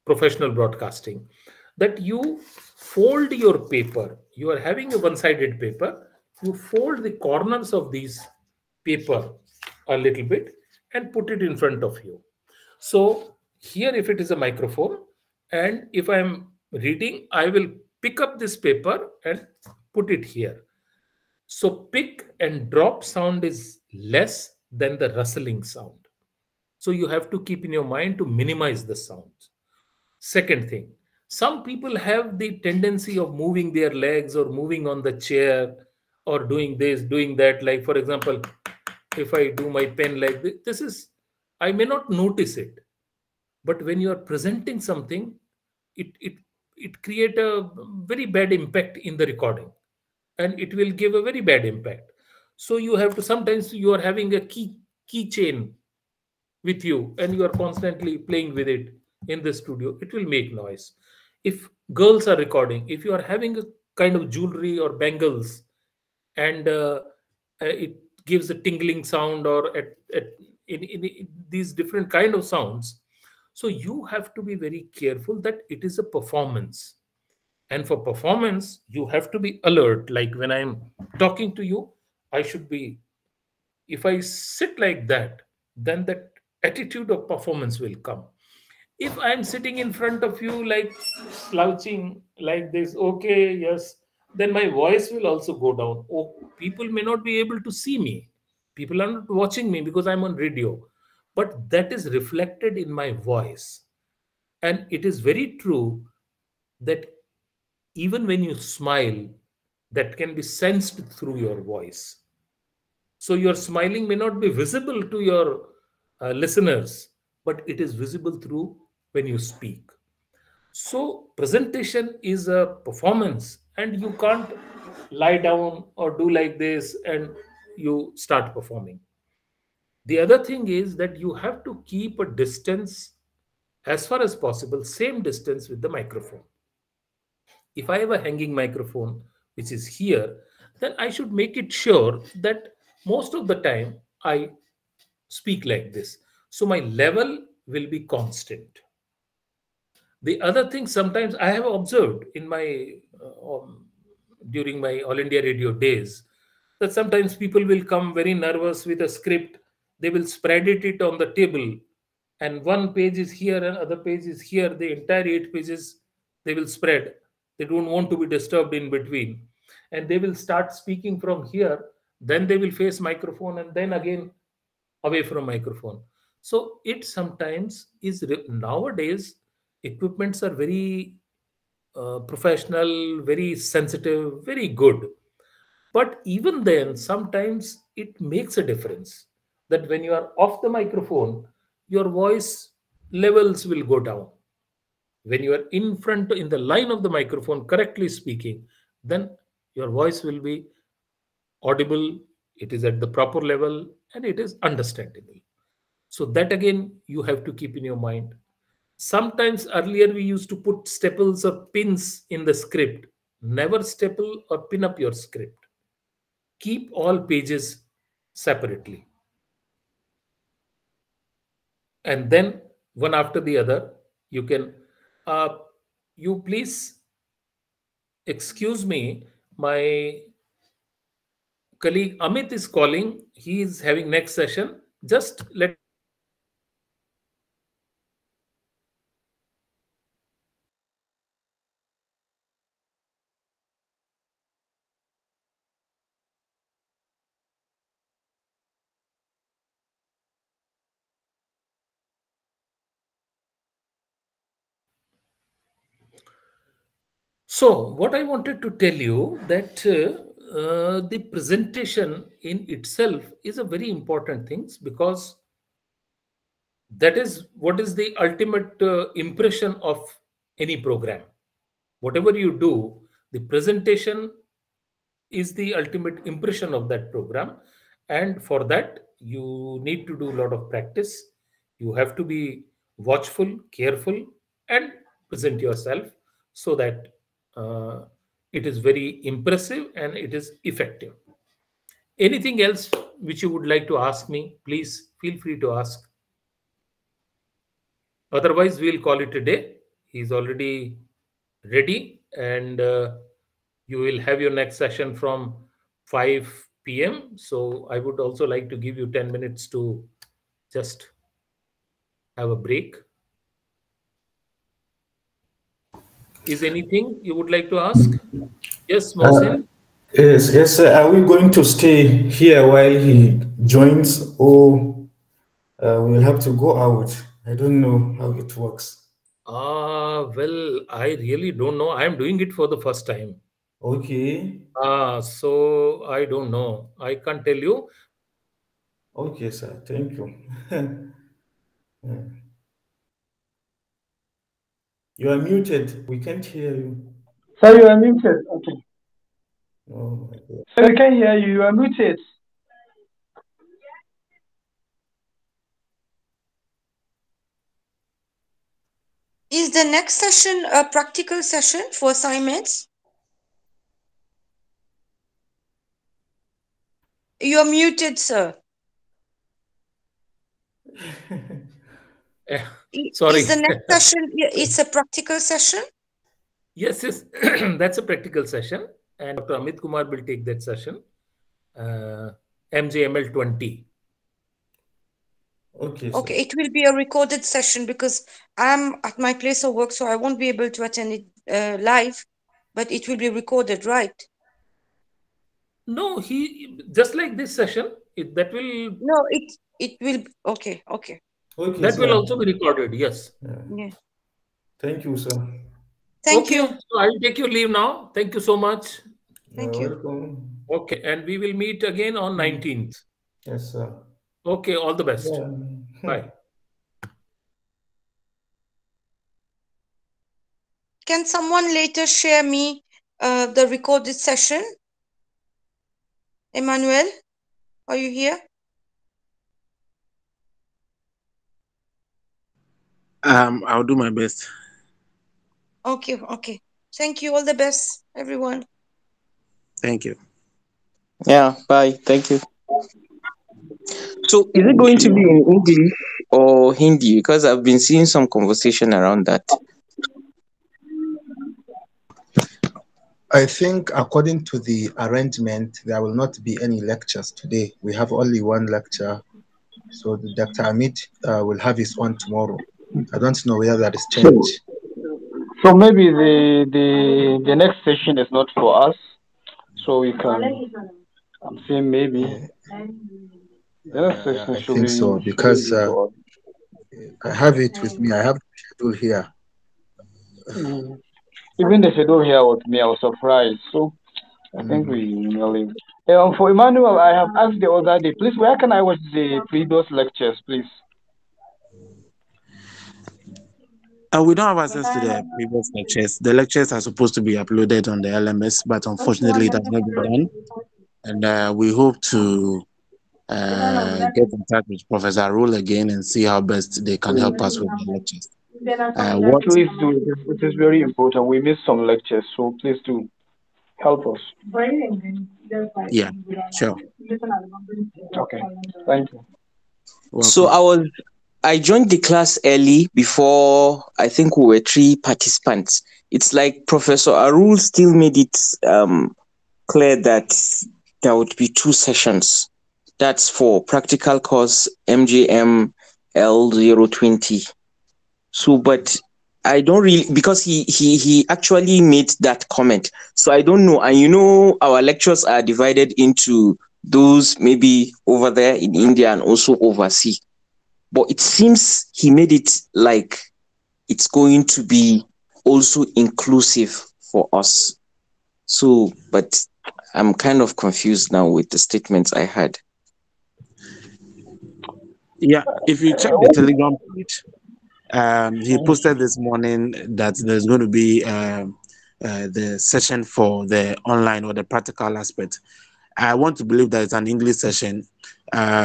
Speaker 2: professional broadcasting, that you fold your paper. You are having a one-sided paper. You fold the corners of these paper a little bit and put it in front of you. So here, if it is a microphone, and if I am reading, I will pick up this paper and put it here. So pick and drop sound is less than the rustling sound. So you have to keep in your mind to minimize the sounds. Second thing, some people have the tendency of moving their legs or moving on the chair or doing this, doing that. Like, for example, if I do my pen like this, I may not notice it. But when you are presenting something, it creates a very bad impact in the recording, and it will give a very bad impact. So you have to, sometimes you are having a keychain with you and you are constantly playing with it in the studio, it will make noise. If girls are recording, if you are having a kind of jewelry or bangles and it gives a tingling sound, or in these different kind of sounds. So you have to be very careful that it is a performance. And for performance, you have to be alert. Like when I'm talking to you, I should be, if I sit like that, then that attitude of performance will come. If I'm sitting in front of you, like slouching like this, okay, yes, then my voice will also go down. Oh, people may not be able to see me. People are not watching me because I'm on radio. But that is reflected in my voice. And it is very true that even when you smile, that can be sensed through your voice. So your smiling may not be visible to your listeners, but it is visible through when you speak. So presentation is a performance, and you can't lie down or do like this and you start performing. The other thing is that you have to keep a distance as far as possible, same distance with the microphone. If I have a hanging microphone which is here, then I should make it sure that most of the time I speak like this. So my level will be constant. The other thing sometimes I have observed in my during my All India Radio days, that sometimes people will come very nervous with a script. They will spread it on the table, and one page is here and other page is here. The entire 8 pages they will spread. They don't want to be disturbed in between, and they will start speaking from here. Then they will face microphone, and then again away from microphone. So it sometimes is nowadays equipments are very professional, very sensitive, very good. But even then, sometimes it makes a difference that when you are off the microphone, your voice levels will go down. When you are in front, in the line of the microphone, correctly speaking, then your voice will be audible, it is at the proper level, and it is understandable. So that again, you have to keep in your mind. Sometimes earlier we used to put staples or pins in the script. Never staple or pin up your script. Keep all pages separately. And then one after the other, you can, you please excuse me, my colleague Amit is calling. He is having next session. Just let So what I wanted to tell you that the presentation in itself is a very important thing, because that is what is the ultimate impression of any program. Whatever you do, the presentation is the ultimate impression of that program. And for that, you need to do a lot of practice. You have to be watchful, careful, and present yourself so that it is very impressive and it is effective. Anything else which you would like to ask me, please feel free to ask. Otherwise, we'll call it a day. He's already ready, and you will have your next session from 5 p.m. So I would also like to give you 10 minutes to just have a break. Is anything you would like to ask? Yes, Mohsin?
Speaker 5: Yes, sir. Are we going to stay here while he joins, or we'll have to go out? I don't know how it works.
Speaker 2: Well, I really don't know. I'm doing it for the first time.
Speaker 5: Okay.
Speaker 2: So I don't know. I can't tell you.
Speaker 5: Okay, sir. Thank you. Yeah. You are muted. We can't hear you.
Speaker 14: Sir, you are muted. Okay.
Speaker 5: Oh my God.
Speaker 14: Sir, we can hear you. You are muted.
Speaker 9: Is the next session a practical session for assignments? You're muted, sir.
Speaker 2: Sorry.
Speaker 9: Is the next session, it's a practical session?
Speaker 2: Yes, that's a practical session. And Dr. Amit Kumar will take that session. MJML 20.
Speaker 5: Okay.
Speaker 9: Okay, it will be a recorded session because I'm at my place of work, so I won't be able to attend it live, but it will be recorded, right?
Speaker 2: No, just like this session, that will.
Speaker 9: No, it will. Okay.
Speaker 2: That will also be recorded. Yes.
Speaker 9: Yeah.
Speaker 5: Thank you, sir.
Speaker 9: Thank you.
Speaker 2: So I'll take your leave now. Thank you so much.
Speaker 9: Thank you.
Speaker 5: Welcome.
Speaker 2: Okay, and we will meet again on 19th.
Speaker 5: Yes, sir.
Speaker 2: Okay, all the best.
Speaker 5: Yeah.
Speaker 2: Bye.
Speaker 9: Can someone later share me the recorded session? Emmanuel, are you here?
Speaker 13: I'll do my best.
Speaker 9: Okay. Thank you. All the best, everyone.
Speaker 13: Thank you.
Speaker 3: Yeah, bye. Thank you. So is it going to be in English or Hindi? Because I've been seeing some conversation around that.
Speaker 8: I think according to the arrangement, there will not be any lectures today. We have only one lecture. So Dr. Amit will have his own tomorrow. I don't know whether that is changed.
Speaker 14: So maybe the next session is not for us. So we can, I'm saying maybe. The next session
Speaker 8: I think so, because I have it with me. I have the schedule here.
Speaker 14: Even the schedule here with me, I was surprised. So I think we really. For Emmanuel, I have asked the other day, please, where can I watch the previous lectures, please?
Speaker 13: We don't have access to the previous lectures. The lectures are supposed to be uploaded on the LMS, but unfortunately it has not been done. And we hope to get in touch with Professor Rule again and see how best they can help us with the lectures.
Speaker 14: Please do. It is very important. We missed some lectures, so please do help us.
Speaker 13: Yeah, sure.
Speaker 14: Okay, thank you.
Speaker 3: So I joined the class early before. I think we were 3 participants. It's like Professor Arul still made it clear that there would be 2 sessions. That's for practical course MJM L020. So, but I don't really, because he actually made that comment. So I don't know. And our lectures are divided into those maybe over there in India and also overseas. But it seems he made it like it's going to be also inclusive for us. So, but I'm kind of confused now with the statements I had.
Speaker 13: Yeah, if you check the Telegram page, he posted this morning that there's going to be the session for the online or the practical aspect. I want to believe that it's an English session.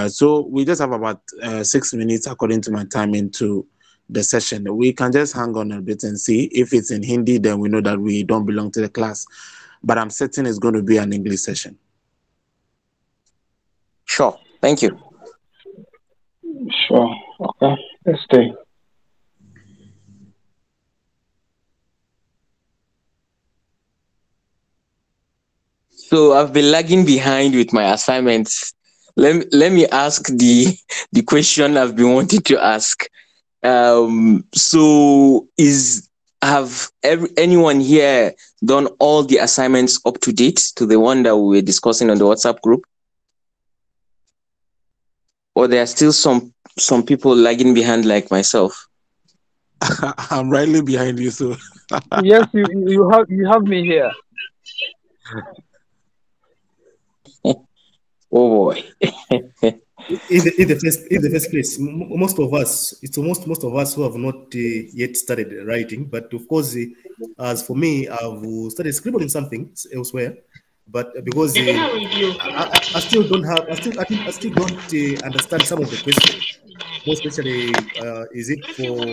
Speaker 13: So we just have about 6 minutes according to my time into the session. We can just hang on a bit and see. If it's in Hindi, then we know that we don't belong to the class. But I'm certain it's going to be an English session.
Speaker 3: Sure. Thank you.
Speaker 14: Sure. Okay. Let's stay.
Speaker 3: So I've been lagging behind with my assignments. Let me ask the question I've been wanting to ask. So have anyone here done all the assignments up to date to the one that we were discussing on the WhatsApp group? Or there are still some people lagging behind like myself?
Speaker 13: I'm rightly behind you, so.
Speaker 14: Yes, you have me here.
Speaker 3: Oh boy.
Speaker 10: in the first place, most of us who have not yet started writing, but of course, as for me, I've started scribbling something elsewhere, but because I still don't understand some of the questions. More especially, is it for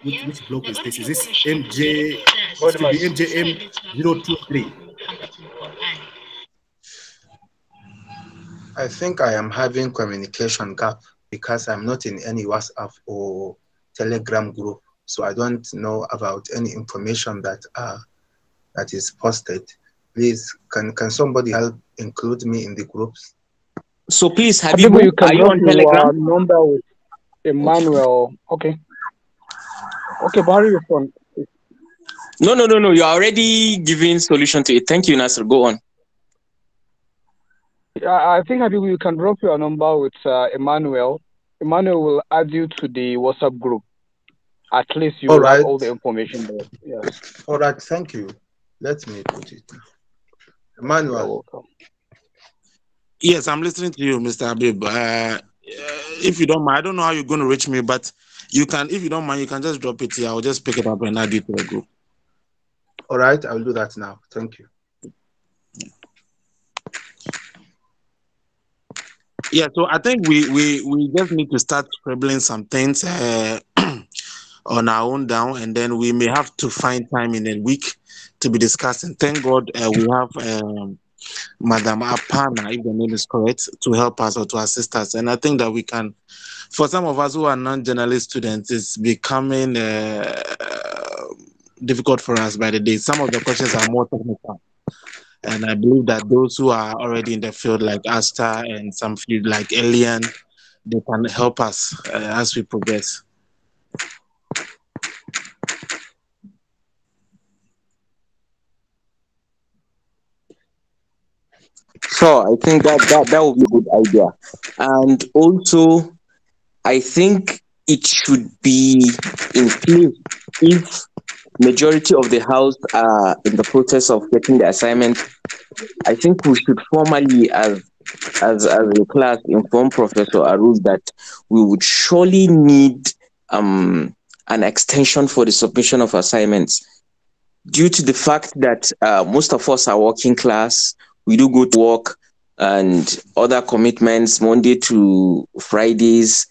Speaker 10: which block is this? Is this MJ? Should be MJM 023.
Speaker 8: I think I am having communication gap because I'm not in any WhatsApp or Telegram group, so I don't know about any information that is posted. Please, can somebody help include me in the groups?
Speaker 3: So please,
Speaker 14: Habibu, you can
Speaker 3: are you
Speaker 14: drop
Speaker 3: on
Speaker 14: your
Speaker 3: Telegram?
Speaker 14: number with Emmanuel. Okay. Okay, Barry, respond.
Speaker 3: No. You're already giving solution to it. Thank you, Nasser. Go on.
Speaker 14: I think Habibu, you can drop your number with Emmanuel. Emmanuel will add you to the WhatsApp group. At least you will have all the information there. Yes.
Speaker 8: All right, thank you. Let me put it. Emmanuel.
Speaker 14: You're welcome.
Speaker 13: Yes, I'm listening to you, Mr. Habib. If you don't mind, I don't know how you're going to reach me, but you can, if you don't mind, you can just drop it here. I'll just pick it up and add it to the group.
Speaker 8: All right, I'll do that now. Thank you.
Speaker 13: Yeah, so I think we just need to start scribbling some things on our own down, and then we may have to find time in a week to be discussing. Thank God we have Madam Apana, if the name is correct, to help us or to assist us. And I think that we can, for some of us who are non-journalist students, it's becoming difficult for us by the day. Some of the questions are more technical. And I believe that those who are already in the field, like Asta and some field like Elian, they can help us as we progress.
Speaker 3: So I think that would be a good idea. And also, I think it should be in place if majority of the house are in the process of getting the assignment. I think we should formally, as a class, inform Professor Arul that we would surely need an extension for the submission of assignments, due to the fact that most of us are working class. We do go to work and other commitments Monday to Fridays.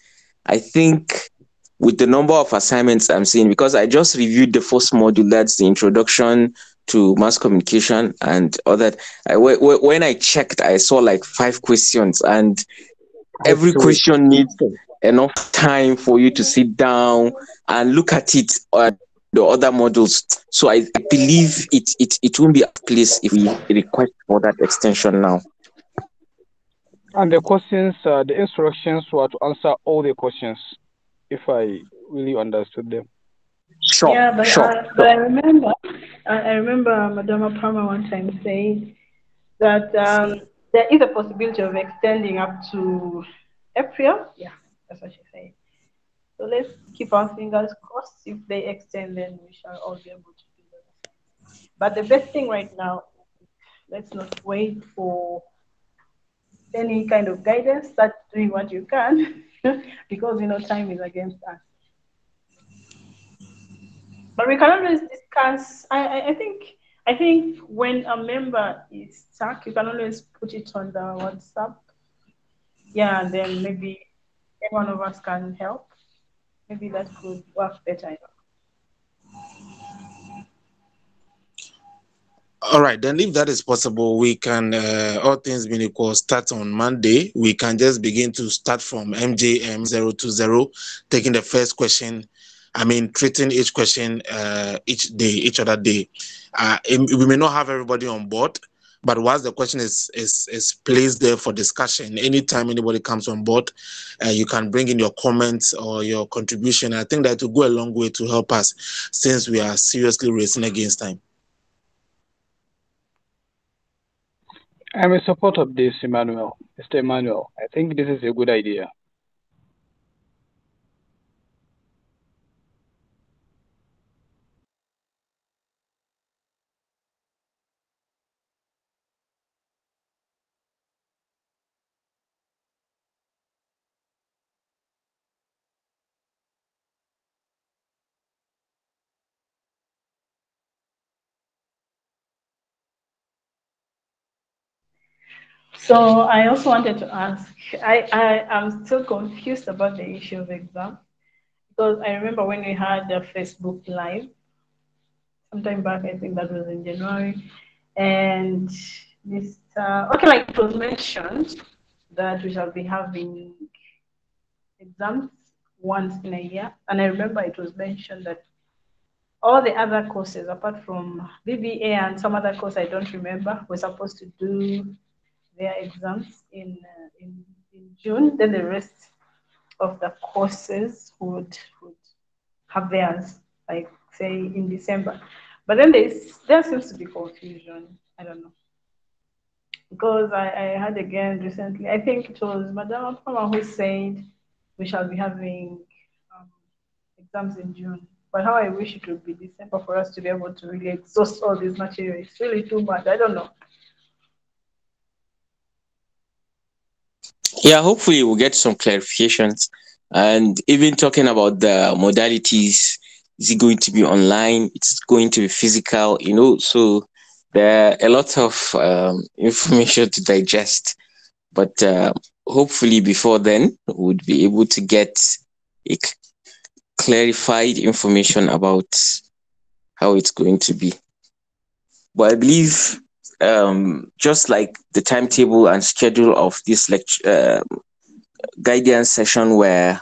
Speaker 3: I think with the number of assignments I'm seeing, because I just reviewed the first module, that's the introduction to mass communication and all that. When I checked, I saw like 5 questions, and every question needs enough time for you to sit down and look at it, the other modules. So I believe it won't be a place if we request for that extension now.
Speaker 14: And the questions, the instructions were to answer all the questions, if I really understood them.
Speaker 3: Sure.
Speaker 11: Yeah, but
Speaker 3: sure.
Speaker 11: But I remember Madam Apama one time saying that there is a possibility of extending up to April. Yeah, that's what she said. So let's keep our fingers crossed. If they extend, then we shall all be able to do that. But the best thing right now, let's not wait for any kind of guidance. Start doing what you can, because time is against us. But we can always discuss. I think when a member is stuck, you can always put it on the WhatsApp. Yeah, and then maybe any one of us can help. Maybe that could work better.
Speaker 13: All right, then if that is possible, we can, all things being equal, start on Monday. We can just begin to start from MJM 020, taking the first question. I mean, treating each question each day, each other day. We may not have everybody on board, but once the question is placed there for discussion, anytime anybody comes on board, you can bring in your comments or your contribution. I think that will go a long way to help us, since we are seriously racing against time.
Speaker 14: I'm in support of this, Emmanuel. Mr. Emmanuel, I think this is a good idea.
Speaker 11: So I also wanted to ask, I am still confused about the issue of exam, because I remember when we had the Facebook Live sometime back, I think that was in January, and like it was mentioned that we shall be having exams once in a year. And I remember it was mentioned that all the other courses, apart from BBA and some other course I don't remember, were supposed to do their exams in June. Then the rest of the courses would have theirs, like say in December. But then there seems to be confusion. I don't know. Because I heard again recently, I think it was Madam Fama who said we shall be having exams in June. But how I wish it would be December for us to be able to really exhaust all these materials. It's really too much. I don't know.
Speaker 3: Yeah, hopefully we'll get some clarifications. And even talking about the modalities, is it going to be online? It's going to be physical, so there are a lot of information to digest. But hopefully before then, we'll be able to get a clarified information about how it's going to be. But I believe just like the timetable and schedule of this lecture guidance session were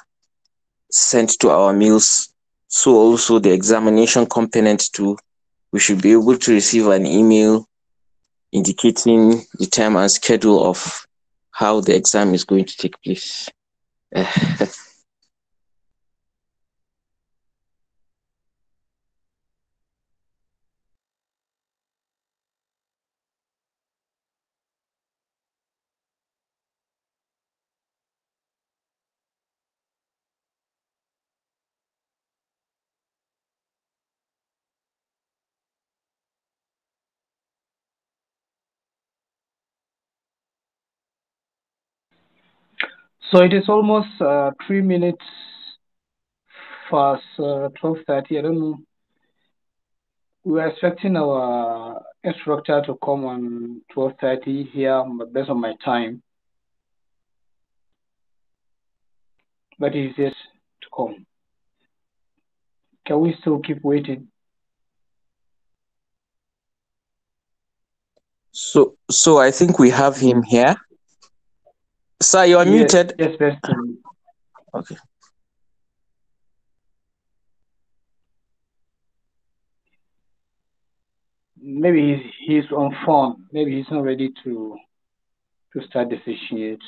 Speaker 3: sent to our mails, so also the examination component too, we should be able to receive an email indicating the time and schedule of how the exam is going to take place.
Speaker 14: So it is almost 3 minutes past 12:30. I don't know. We were expecting our instructor to come on 12:30 here, but based on my time. But he's yet to come. Can we still keep waiting?
Speaker 3: So I think we have him here. Sir, you are muted.
Speaker 14: Yes, best.
Speaker 3: Okay.
Speaker 14: Maybe he's on phone. Maybe he's not ready to start the session yet.